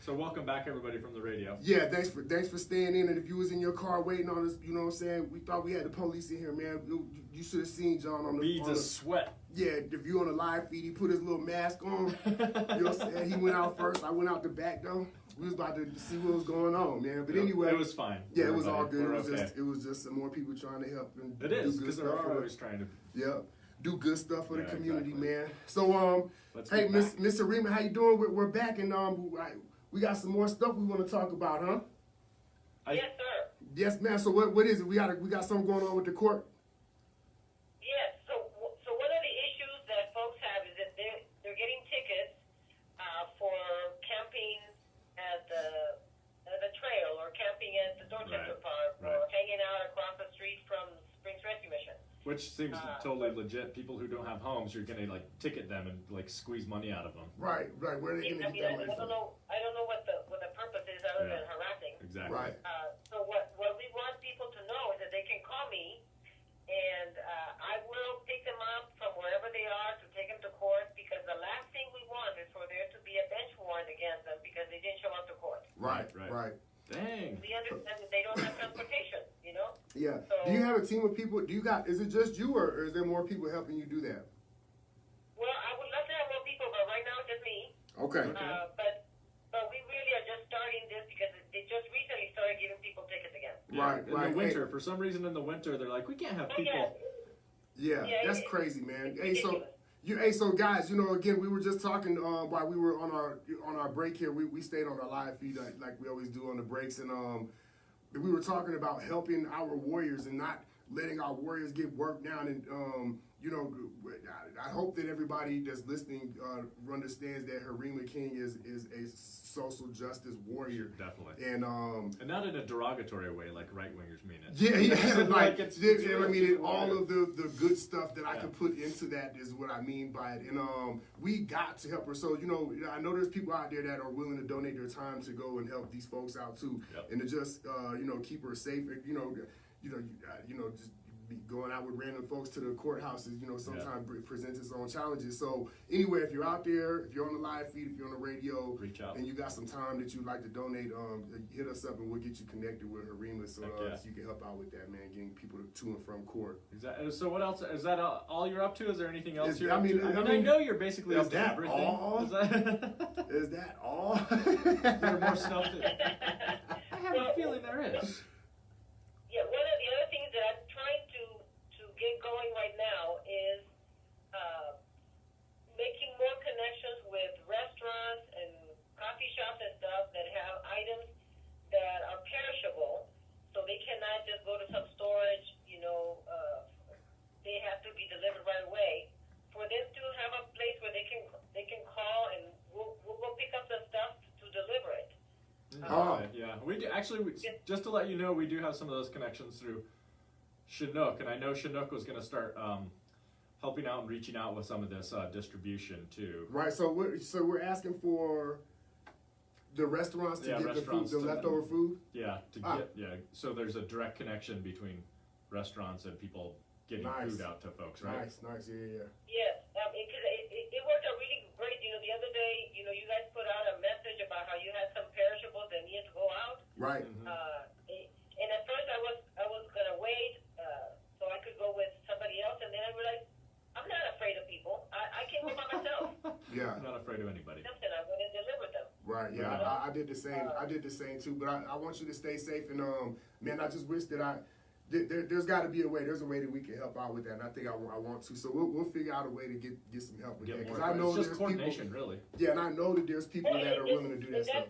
so welcome back, everybody, from the radio.
Yeah, thanks for staying in. And if you was in your car waiting on us, you know what I'm saying? We thought we had the police in here, man. You should have seen John on the
beads of sweat.
Yeah, if you on the live feed, he put his little mask on. You know what I'm saying? He went out first. I went out the back though. We was about to see what was going on, man. But anyway,
it was fine.
Yeah, it was all good. It was just some more people trying to help and
it is because they're always trying to.
Yeah, do good stuff for the community, man. So hey, Miss Jerima, how you doing? We're back and we got some more stuff we want to talk about, huh?
Yes, sir.
Yes, ma'am. So what is it? We got something going on with the court.
Yes. So one of the issues that folks have is that they're getting tickets for camping at the trail or camping at the Dorchester Park or hanging out across the street from Springs Rescue Mission.
Which seems totally legit. People who don't have homes, you're gonna like ticket them and like squeeze money out of them.
Right. Where are they gonna get that money from?
I don't know what the purpose is other than harassing.
Exactly.
Right.
So what we want people to know is that they can call me, and I will pick them up from wherever they are to take them to court, because the last thing we want is for there to be a bench warrant against them because they didn't show up to court.
Right.
Dang.
We understand that they don't have transportation, you know?
Yeah.
So,
do you have a team of people? Is it just you, or is there more people helping you do that?
well, I would love to have more people, but right now it's just me.
Okay.
But we really are just starting this because they just recently started giving people tickets again.
Right.
In the winter, for some reason in the winter, they're like, we can't have people.
Yeah, that's crazy, man. So guys, again, we were just talking while we were on our break here. We stayed on our live feed like we always do on the breaks, and we were talking about helping our warriors and not letting our warriors get worked down. And I hope that everybody that's listening understands that Jerima King is a social justice warrior.
Definitely.
And
not in a derogatory way, like right wingers mean it.
Yeah.
Like
all of the good stuff that I can put into that is what I mean by it. And we got to help her. So I know there's people out there that are willing to donate their time to go and help these folks out too, and to just keep her safe. Just be going out with random folks to the courthouses, sometimes presents its own challenges. So anyway, if you're out there, if you're on the live feed, if you're on the radio,
reach out,
and you got some time that you'd like to donate, hit us up and we'll get you connected with Jerima so you can help out with that, man, getting people to and from court.
Exactly. So what else? Is that all you're up to? Is there anything else you're
I
up
mean,
to? I know you're basically up to
that
everything.
all?
Is
that all?
There's more stuff I have a feeling there is.
Yeah, one of the other things that I'm trying to get going right now is making more connections with restaurants and coffee shops and stuff that have items that are perishable, so they cannot just go to some storage, they have to be delivered right away. For them to have a place where they can call and we'll go pick up the stuff to deliver it.
Yeah, we do actually. Just to let you know, we do have some of those connections through Chinook, and I know Chinook was going to start helping out and reaching out with some of this distribution too.
Right. So we're asking for the restaurants to get the food, the leftover food.
Yeah. So there's a direct connection between restaurants and people getting food out to folks, right?
Nice. Yeah.
Yes, because it worked out really great. The other day, you guys put out a message about how you had some perishables that needed to go out.
Right.
And at first I was gonna wait so I could go with somebody else, and then I realized I'm not afraid of people. I can go by myself.
Yeah.
I'm not afraid of anybody.
Something I went and delivered them.
Right. Yeah. I did the same. I did the same too. But I want you to stay safe. And man, I just wish that there's got to be a way. There's a way that we can help out with that, and I think I want to. So we'll figure out a way to get some help with that. Because I know
it's just
there's
coordination,
people,
really.
Yeah, and I know that there's people that are willing to do that stuff.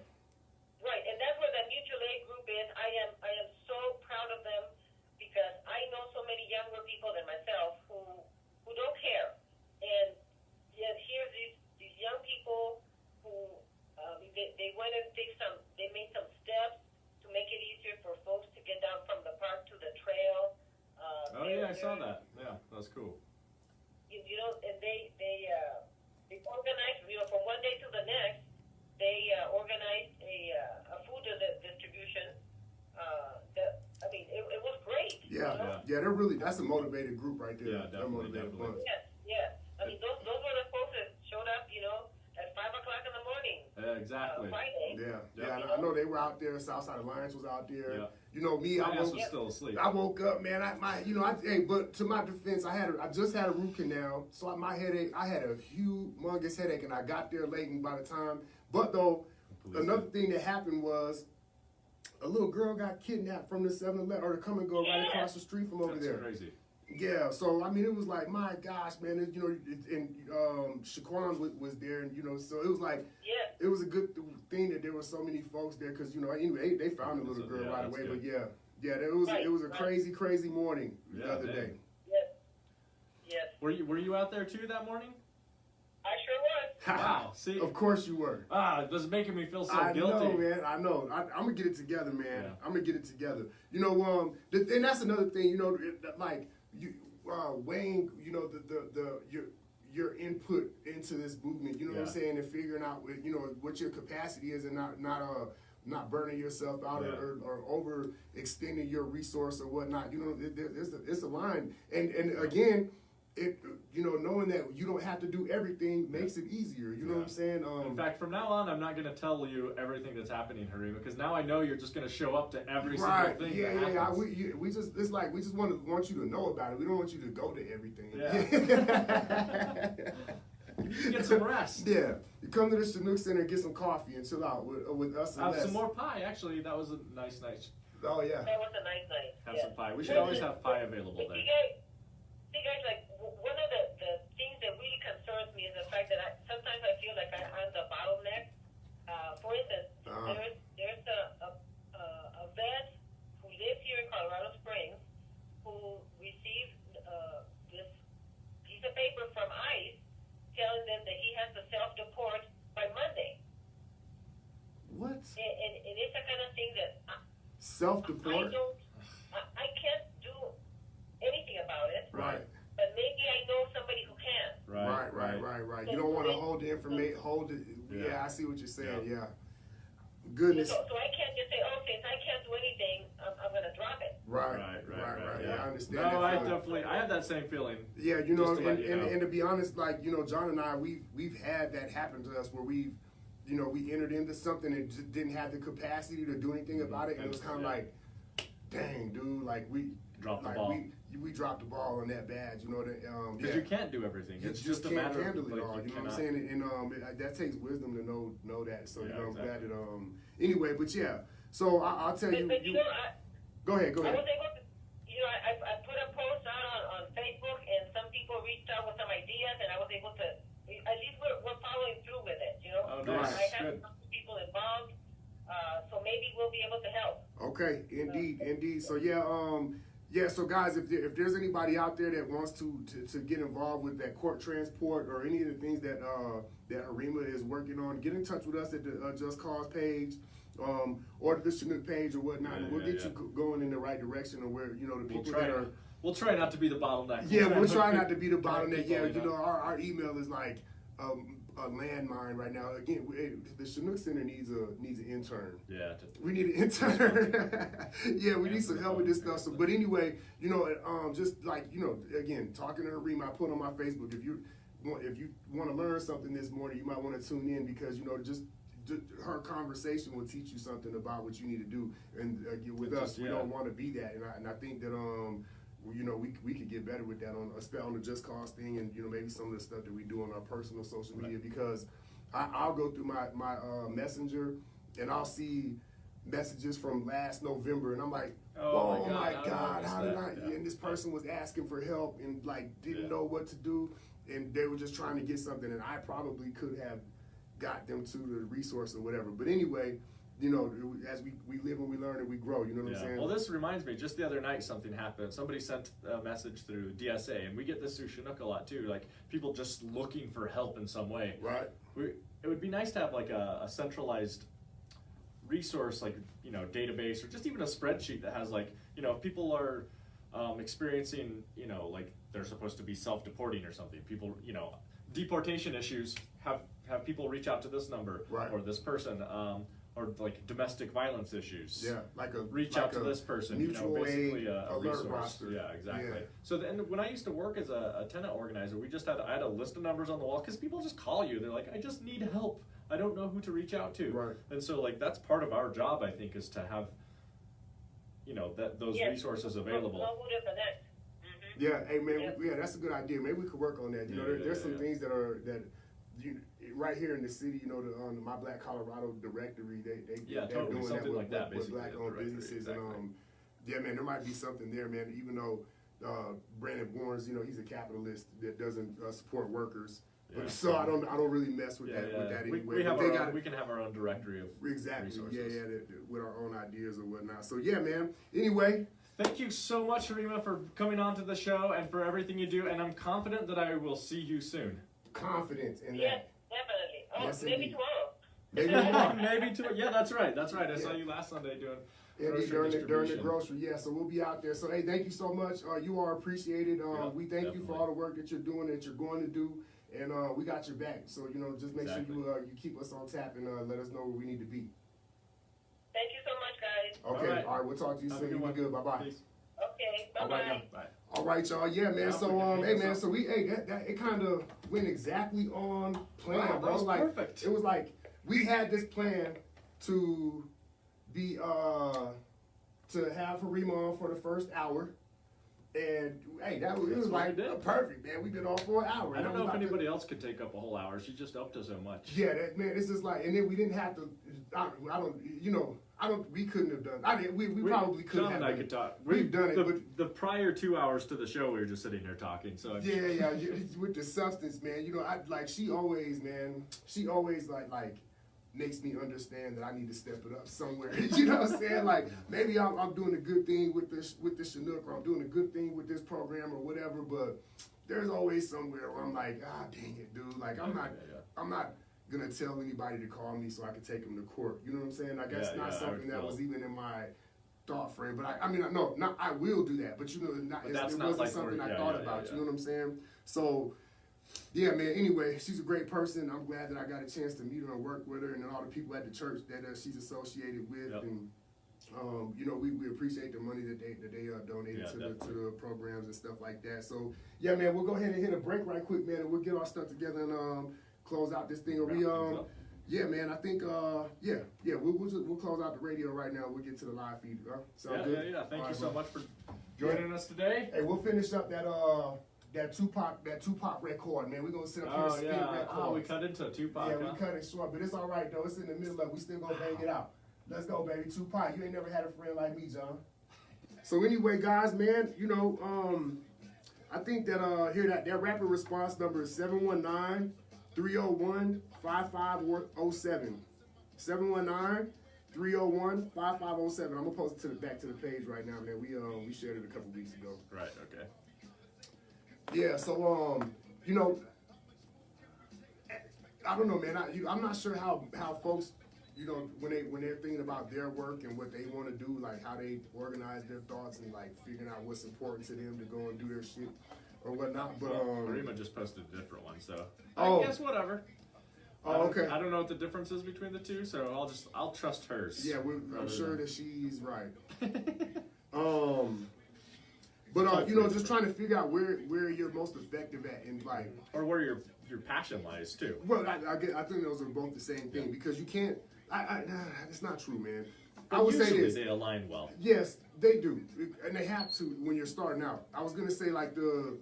Right, and that's where that mutual aid group is. I am so proud of them because I know so many younger people than myself who don't care, and yet here's these young people who they went and they made some steps to make it easier for folks to get down from the park to the trail.
I saw that. Yeah, that was cool.
And they organized, from one day to the next, they organized a food distribution. It was great.
Yeah, that's a motivated group right there.
Yeah, definitely.
Yes. Those were the folks that showed up, at 5 o'clock in the morning.
Exactly.
Friday.
Yeah. I know they were out there. Southside Alliance was out there.
Yeah.
Me,
I was still asleep.
I woke up, man. But to my defense, I just had a root canal, so I had a humongous headache, and I got there late. And by the time, another thing that happened was a little girl got kidnapped from the 7-Eleven or the Come and Go right across the street from over there.
Crazy.
Yeah, so I mean, it was like, my gosh, man, and Shaquan was there, and so it was like,
Yeah.
it was a good thing that there were so many folks there, because anyway, they found the little girl right away.
Good.
But yeah, it was a crazy morning the other day.
Yes.
Were you out there too that morning?
I sure was.
Wow. See,
Of course you were.
This is making me feel so
I
guilty.
know, man. I know. I'm gonna get it together, man.
Yeah.
I'm gonna get it together. And that's another thing. Like you, weighing, your input into this movement. You know what I'm saying, and figuring out, what your capacity is, and not burning yourself out or overextending your resource or whatnot. It's a line, and again. Knowing that you don't have to do everything makes it easier. You know what I'm saying?
In fact, from now on, I'm not going to tell you everything that's happening, Jerima, because now I know you're just going to show up to every single thing.
Yeah. We just want you to know about it. We don't want you to go to everything.
Yeah. You need to get some rest.
Yeah. You come to the Chinook Center and get some coffee and chill out with us. And
Have some more pie. Actually, that was a nice night.
Oh yeah.
That was a nice night.
Have some pie. We should always have pie available there.
See guys, like one of the things that really concerns me is the fact that sometimes I feel like I'm the bottleneck. For instance, there's a vet who lives here in Colorado Springs who received this piece of paper from ICE telling them that he has to self-deport by Monday.
What?
And it's the kind of thing that
Self-deport?
I can't do anything about it.
Right.
But maybe I know somebody who can.
Right. You don't want to hold the information. Hold it. Yeah, I see what you're saying. Yeah. Goodness.
So I can't just say, since I can't do anything, I'm going to drop it.
Right.
Yeah.
I understand.
No,
that
I have that same feeling.
Yeah,
and
to be honest, like John and I, we've had that happen to us where we entered into something and just didn't have the capacity to do anything about it, and it was kind of like, dang, dude, like we
dropped the ball.
We dropped the ball on that badge,
Because you can't do everything. It's just a matter of
handle it
like,
all. You know what I'm saying? And that takes wisdom to know that. So I'm glad that. Anyway, but yeah. So I'll tell you.
But
go ahead.
I was able to. I put a post out on Facebook, and some people reached out with some ideas, and I was able to. At least we're following through with it.
Oh, nice.
I have some people involved, so maybe we'll be able to help.
Okay, indeed. So so guys, if there's anybody out there that wants to get involved with that court transport or any of the things that Jerima is working on, get in touch with us at the Just Cause page, or the Chinook page or whatnot, and we'll get you going in the right direction of where the people that are.
We'll try not to be the bottleneck.
Yeah, we'll try not to be the bottleneck. Yeah, our email is like a landmine right now. Again, the Chinook Center needs an intern.
Yeah.
We need an intern. Yeah, we need some help with this stuff. So, but anyway, just like again, talking to Jerima, I put on my Facebook. If you want to learn something this morning, you might want to tune in because just her conversation will teach you something about what you need to do. And with us, we don't want to be that. And I think that we could get better with that on the Just Cause thing, and maybe some of the stuff that we do on our personal social media, because I'll go through my messenger and I'll see messages from last November, and I'm like, oh my God, how did I? Yeah. And this person was asking for help and didn't know what to do, and they were just trying to get something, and I probably could have got them to the resource or whatever. But anyway, as we live and we learn and we grow, you know what I'm saying?
Well, this reminds me, just the other night something happened. Somebody sent a message through DSA, and we get this through Chinook a lot too, like people just looking for help in some way.
Right.
It would be nice to have like a centralized resource, like, database, or just even a spreadsheet that has if people are experiencing, like they're supposed to be self-deporting or something, people, deportation issues, have people reach out to this number,
right,
or this person, or like domestic violence issues.
Yeah,
reach out to this person.
Mutual
basically
aid
a
alert
resource.
roster.
Yeah, exactly.
Yeah.
So then, when I used to work as a tenant organizer, I had a list of numbers on the wall because people just call you. They're like, I just need help. I don't know who to reach out to.
Right.
And so that's part of our job, I think, is to have those resources available.
Mm-hmm.
Yeah, hey man, that's a good idea. Maybe we could work on that. There's some things that right here in the city, on the My Black Colorado directory, they're
totally.
doing
Something
that with
that,
black-owned businesses,
exactly.
and man, there might be something there, man. Even though Brandon Bournes, he's a capitalist that doesn't support workers.
Yeah.
So I don't really mess with that with that anyway.
We can have our own directory of
exactly
resources.
with our own ideas or whatnot. So yeah, man. Anyway,
thank you so much, Jerima, for coming on to the show and for everything you do. And I'm confident that I will see you soon.
Confidence in
yes,
that.
Definitely. Oh,
Yes,
maybe
indeed.
tomorrow.
Maybe too. Yeah, that's right. I saw you last Sunday doing
during the grocery. Yeah, so we'll be out there. So hey, thank you so much. You are appreciated. We thank you for all the work that you're doing, that you're going to do. And we got your back. So, just make sure you keep us on tap and let us know where we need to be.
Thank you so much, guys.
Okay. All right. We'll talk to you soon. You be good. Bye-bye.
Peace.
Okay. Bye-bye.
Bye.
All right, y'all. Yeah, man. So, hey, man. So that it kind of went exactly on plan,
Wow,
bro.
that was
like,
perfect.
It was like we had this plan to be to have Jerima on for the first hour. And hey, it was like perfect, man. We've been on for an hour.
I don't know if anybody else could take up a whole hour. She just up to so much.
Yeah, man. It's just like, and then we didn't have to. We couldn't have done. We probably couldn't
Sean
have.
and I could talk.
We've done it, but
the prior 2 hours to the show, we were just sitting here talking. So
yeah. With the substance, man. She always like makes me understand that I need to step it up somewhere. You know what I'm saying? Like maybe I'm doing a good thing with the Chinook, or I'm doing a good thing with this program or whatever, but there's always somewhere where I'm like, dang it, dude. Like I'm not gonna tell anybody to call me so I can take them to court. You know what I'm saying? Like that's not something that was even in my thought frame. But I will do that. But it wasn't
like
something I thought about.
Yeah.
You know what I'm saying? So. Yeah, man. Anyway, she's a great person. I'm glad that I got a chance to meet her and work with her, and all the people at the church that she's associated with.
Yep.
And we appreciate the money that they donated to the programs and stuff like that. So yeah, man, we'll go ahead and hit a break right quick, man, and we'll get our stuff together and close out this thing. Yeah, man. I think we'll close out the radio right now. We'll get to the live feed. Sound good?
Yeah. Thank you so much for joining us today.
Hey, we'll finish up that Tupac record, man. We're gonna sit up here and spin records.
We cut into Tupac.
Yeah, we cut it short, but it's all right though. It's in the middle of. We still gonna bang it out. Let's go, baby. Tupac, you ain't never had a friend like me, John. So anyway, guys, man, I think that that rapid response number is 719-301-5507. 719-301-5507. I'm gonna post it back to the page right now, man. We shared it a couple weeks ago.
Right. Okay.
Yeah, so I don't know, man. I'm not sure how folks, when they're thinking about their work and what they want to do, like how they organize their thoughts and like figuring out what's important to them to go and do their shit or whatnot. But
Jerima just posted a different one, so I guess whatever.
Oh, okay.
I don't know what the difference is between the two, so I'll trust hers.
Yeah, I'm sure that she's right. But just trying to figure out where you're most effective at, and like,
or where your passion lies too.
Well, I think those are both the same thing, because you can't. It's not true, man.
But
I would say this.
They align well.
Yes, they do, and they have to when you're starting out. I was gonna say like a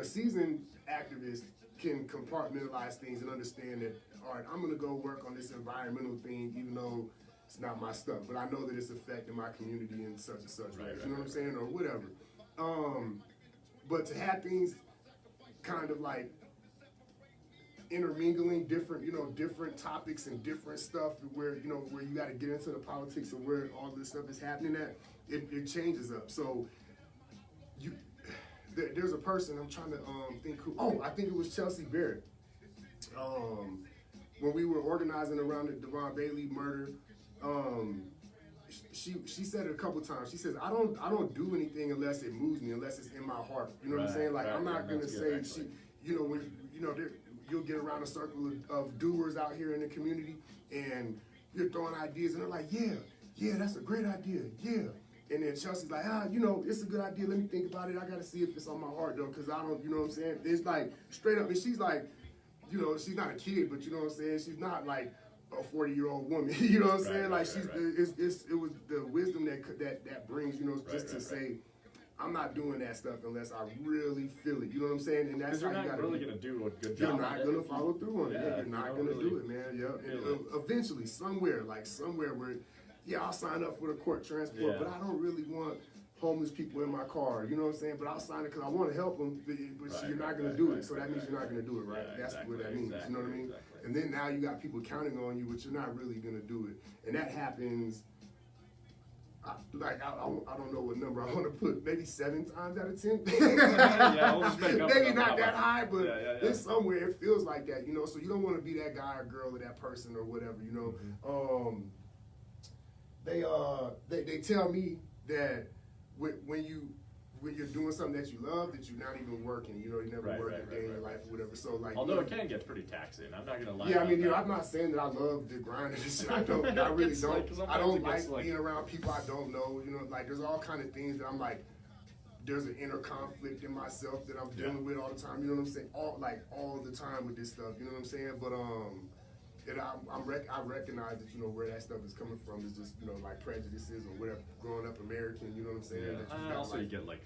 seasoned activist can compartmentalize things and understand that. All right, I'm gonna go work on this environmental thing, even though it's not my stuff, but I know that it's affecting my community in such and such ways. You know what I'm saying, or whatever. But to have things kind of like intermingling different topics and different stuff where you got to get into the politics of where all this stuff is happening at, it changes up. So there's a person I'm trying to think who. Oh, I think it was Chelsea Barrett. When we were organizing around the Devon Bailey murder, she said it a couple times. She says, I don't do anything unless it moves me, unless it's in my heart. You know what I'm saying? Like, I'm not gonna say you'll get around a circle of doers out here in the community, and you're throwing ideas, and they're like, yeah, that's a great idea, yeah. And then Chelsea's like, it's a good idea. Let me think about it. I gotta see if it's on my heart though, because I don't, you know what I'm saying? It's like straight up, and she's like, she's not a kid, but you know what I'm saying? She's not like a 40-year-old woman. You know what I'm saying? Like it was the wisdom that brings, just to say, I'm not doing that stuff unless I really feel it. You know what I'm saying? And that's how
you're
you
not really gonna do a good job.
You're not gonna follow through on it. Yeah, you're not gonna do it, man. Yeah.
Really.
Eventually, somewhere where, I'll sign up for the court transport, but I don't really want homeless people in my car. You know what I'm saying? But I'll sign it because I want to help them. But so you're not going to do it. So that means you're not going to do it, right?
Yeah,
That's
exactly,
what that means.
exactly,
You know what I mean?
exactly.
And then now you got people counting on you, but you're not really going to do it. And that happens. I don't know what number I want to put. Maybe 7 times out of 10.
Yeah, we'll just make up
Maybe
for
not
that.
that high, but
Yeah.
it's somewhere. It feels like that, you know. So you don't want to be that guy or girl or that person or whatever, you know.
Mm-hmm.
They tell me that when you're doing something that you love, that you're not even working. You know, you never work a day in your life or whatever. So like,
Although it can get pretty taxing. I'm not gonna lie.
yeah, I mean,
about
I'm
that.
not saying that I love the grind and shit. I don't. I really
It's
don't.
like- sometimes
I don't
it gets
like being around people I don't know. You know, like there's all kind of things that I'm like. There's an inner conflict in myself that I'm dealing with all the time. You know what I'm saying? All the time with this stuff. You know what I'm saying? But and I recognize that, you know, where that stuff is coming from is just, you know, like prejudices or whatever. Growing up American, you know what I'm saying?
Yeah.
That you
And
got,
also,
like,
you get like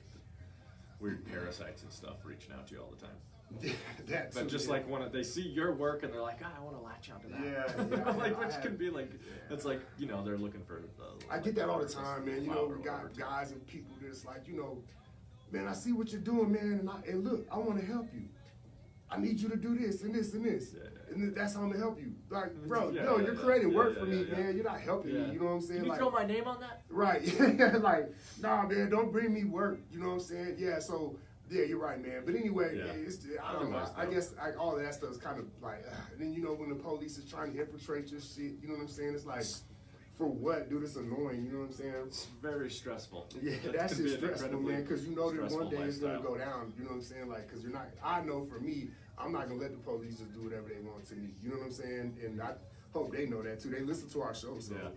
weird parasites and stuff reaching out to you all the time.
that
But
too,
just
yeah.
like when they see your work and they're like, I want to latch onto that.
Yeah,
like
I
which
have-
can be like,
yeah.
it's like, you know, they're looking for.
I get that all the time, man. You know,
flower
we got
or whatever.
guys and people that's like, you know, man, I see what you're doing, man, and look, I want to help you. I need you to do this and this and this,
Yeah.
and that's how I'm gonna help you. Like, bro,
Yeah,
no,
yeah,
you're
yeah.
creating
Yeah,
work
yeah,
for me,
yeah,
man. You're not helping
Yeah.
me. You know what I'm saying?
Can you
Like,
throw my name on that?
right? Like, nah, man, don't bring me work. You know what I'm saying? Yeah. So, yeah, you're right, man. But anyway,
Yeah.
I don't know.
Otherwise,
I
though.
guess all of that stuff is kind of like, and then you know when the police is trying to infiltrate your shit, you know what I'm saying? It's like, for what, dude? It's annoying. You know what I'm saying?
It's very stressful.
Yeah,
That
that's
can be
just
an
stressful,
incredibly
man, because you know that one
stressful
day it's going to
lifestyle.
go down, you know what I'm saying? Like, because you're not, I know for me, I'm not going to let the police just do whatever they want to me, you know what I'm saying? And I hope they know that, too. They listen to our show, so
Yeah.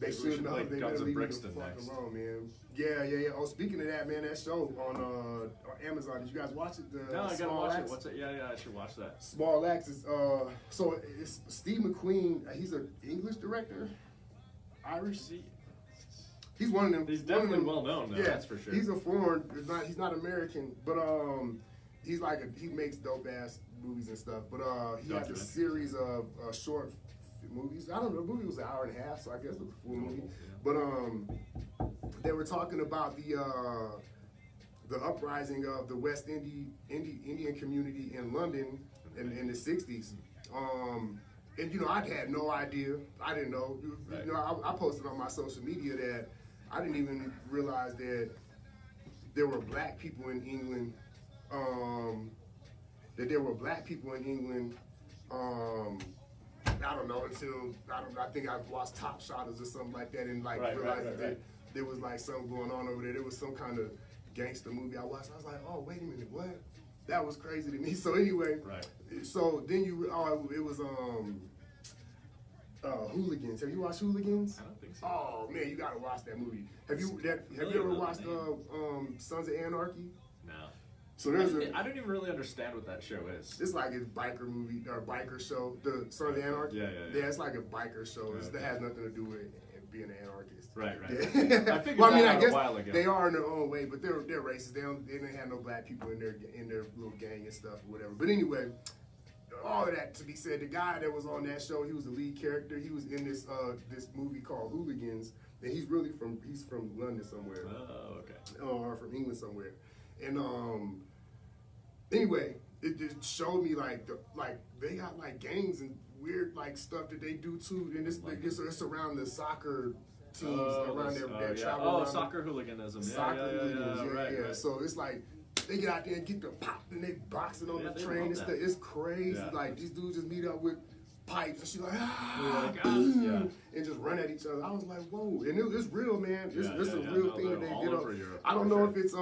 they
Maybe we
should
should
know.
play
They
Guns
better
N'
leave me the
Brixton
fuck
next.
alone, man. Yeah. Oh, speaking of that, man, that show on Amazon, did you guys watch it?
No, I gotta
Small
watch it.
Axe?
What's it? Yeah, I should watch that.
Small Axe is, so it's Steve McQueen, he's an English director, Irish. He's one of them.
He's
one of
definitely
them-
well known, though,
Yeah,
that's for sure.
He's a foreign. He's not American, but he's like he makes dope ass movies and stuff. But he has a
Documentary.
series of short movies. I don't know. The movie was an hour and a half, so I guess it was a full movie.
Yeah.
But they were talking about the uprising of the West Indian community in London in the '60s. And you know, I had no idea. I didn't know.
Right.
You know, I posted on my social media that I didn't even realize that there were black people in England. I don't know until I think I watched Top Shotters or something like that, and like realized that there was like something going on over there. There was some kind of gangster movie I watched. I was like, oh wait a minute, what? That was crazy to me. So anyway,
Right.
so then it was Hooligans. Have you watched Hooligans?
I don't think so.
Oh man, you gotta watch that movie. Have you
Really
ever
well
watched
named.
Sons of Anarchy?
No.
So there's
I don't even really understand what that show is.
it's like a biker movie or biker show. The Sons of Anarchy.
Yeah.
Yeah, it's like a biker show. It
Okay.
has nothing to do with being an anarchist.
Right.
Yeah.
I figured
Well, I mean,
that
I
out
guess
a while ago.
they are in their own way, but they're racist. They didn't have no black people in their little gang and stuff or whatever. But anyway, all of that to be said, the guy that was on that show, he was the lead character. He was in this movie called Hooligans, and he's from London somewhere.
Oh, okay.
Or from England somewhere. And anyway, it just showed me like they got like gangs and weird like stuff that they do too. And it's around the soccer teams around their travel.
Oh,
around
soccer hooliganism.
soccer hooligans,
Right.
So it's like they get out there and get the pop and they boxing on
Yeah,
the
they
train.
love
It's,
that.
it's crazy.
Yeah.
Like these dudes just meet up with pipes and she's like,
Yeah.
and just run at each other. I was like, whoa, and it's real, man. It's a
Yeah.
real
No,
thing that
they're
they
all
did.
over Europe,
I don't
for
know
sure.
if it's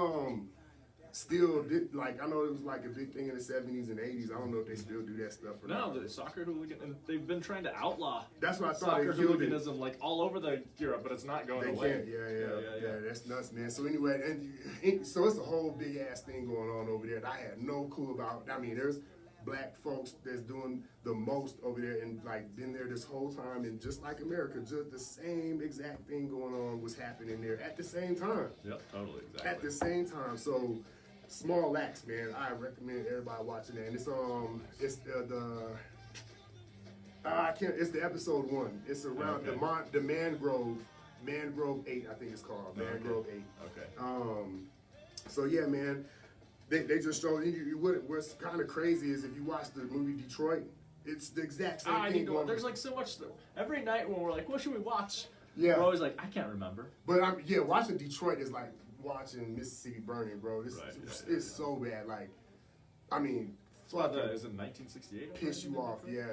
still like I know it was like a big thing in the '70s and '80s. I don't know if they still do that stuff or not.
No, the soccer hooligan, and they've been trying to outlaw
That's what I thought.
soccer
They killed it.
hooliganism like all over the Europe, but it's not going
They
away.
can't. Yeah. That's nuts, man. So anyway, so it's a whole big ass thing going on over there that I had no clue about. I mean, there's black folks that's doing the most over there and like been there this whole time, and just like America, just the same exact thing going on was happening there at the same time.
Yep, totally, exactly.
At the same time, so Small Axe, man, I recommend everybody watching that. And it's the episode 1. It's around the mangrove Mangrove 8, I think it's called.
Okay.
Mangrove 8.
Okay.
So yeah, man, they just showed you. What's kind of crazy is if you watch the movie Detroit, it's the exact same thing.
There's like so much. Every night when we're like, what should we watch?
Yeah.
We're always like, I can't remember.
But watching Detroit is like watching Mississippi burning, bro. It's so bad. Like, I mean,
Is it 1968?
piss you off. Yeah.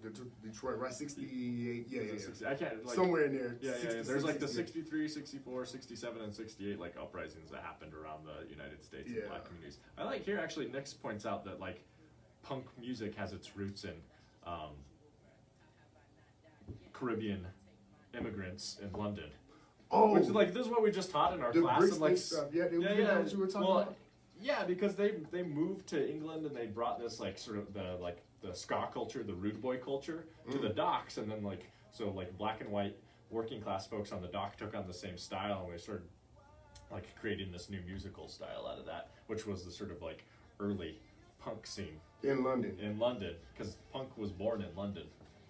The Detroit, right? 68. Yeah.
I can't, like,
somewhere in there.
Yeah.
66,
There's like the
68.
63, 64, 67, and 68 like uprisings that happened around the United States and black communities. I like here actually. Nix points out that like punk music has its roots in Caribbean immigrants in London.
Oh,
Which is like this is what we just taught in our
the
class. And, like,
stuff. Yeah, that what you were talking about?
Yeah, because they moved to England and they brought this like sort of the ska culture, the rude boy culture to the docks, and then like black and white working class folks on the dock took on the same style, and we started like creating this new musical style out of that, which was the sort of like early punk scene
in London.
Because punk was born in London.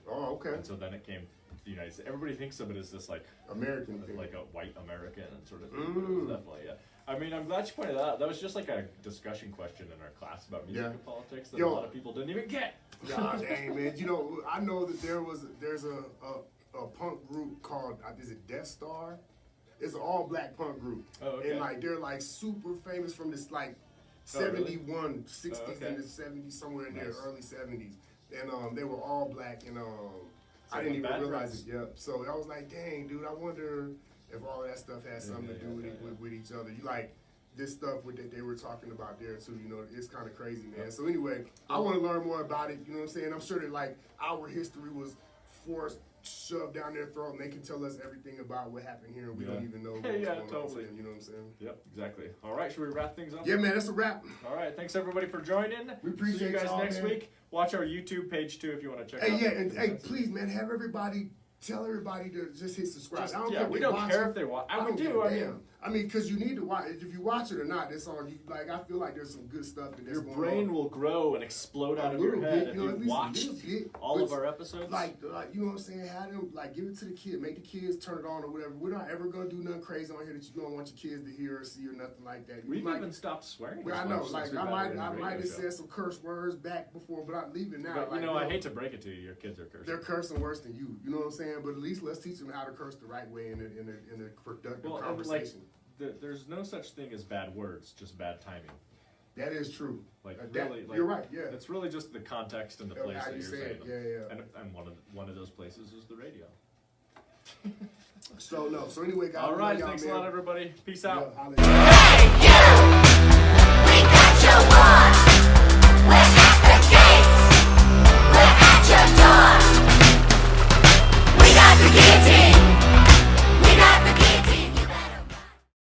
Oh, okay.
And so then it came to the United States. Everybody thinks of it as this like
American thing,
like a white American and sort of thing. But it was definitely, yeah. I mean, I'm glad you pointed that out. That was just like a discussion question in our class about music and politics that a lot of people didn't even get.
Nah, dang, man. You know, I know that there's a punk group called, is it Death Star? It's an all-black punk group.
Oh, okay.
And like they're like super famous from this like 71, 60s and the 70s, somewhere in there, early 70s. And they were all black, and I didn't even realize it. Yep. So I was like, dang, dude, I wonder if all of that stuff has something to do with each other. You like this stuff that they were talking about there too. You know, it's kind of crazy, man. So anyway, I want to learn more about it. You know what I'm saying? I'm sure that like our history was shoved down their throat, and they can tell us everything about what happened here, and we don't even know what's going on.
Totally.
You know what I'm saying?
Yep, exactly. All right, should we wrap things up?
Yeah, man, that's a wrap.
All right, thanks everybody for joining.
We appreciate
See you guys
y'all,
next
man.
week. Watch our YouTube page too if you want to check out.
Please, man, tell everybody to just hit subscribe. I don't care if
we
they
don't
watch
care
it.
if they watch.
I don't
do.
give a damn. I mean, because you need to watch it. If you watch it or not, it's on you. Like, I feel like there's some good stuff in there.
Your brain will grow and explode out of your head if you watch all of our episodes.
Like, you know what I'm saying? Have them, like, give it to the kid. Make the kids turn it on or whatever. We're not ever going to do nothing crazy on here that you don't want your kids to hear or see or nothing like that.
We've even stopped swearing.
I know. Like, I might have said some curse words back before, but I'm leaving now.
But,
like,
I hate to break it to you. Your kids are cursing.
They're cursing worse than you. You know what I'm saying? But at least let's teach them how to curse the right way in a productive conversation.
There's no such thing as bad words, just bad timing.
That is true.
You're
right. Yeah,
it's really just the context and the place that you're saying them.
Yeah.
And one of those places is the radio.
So anyway, guys.
All right, thanks a lot, everybody. Peace out.
Yeah,
We got your one.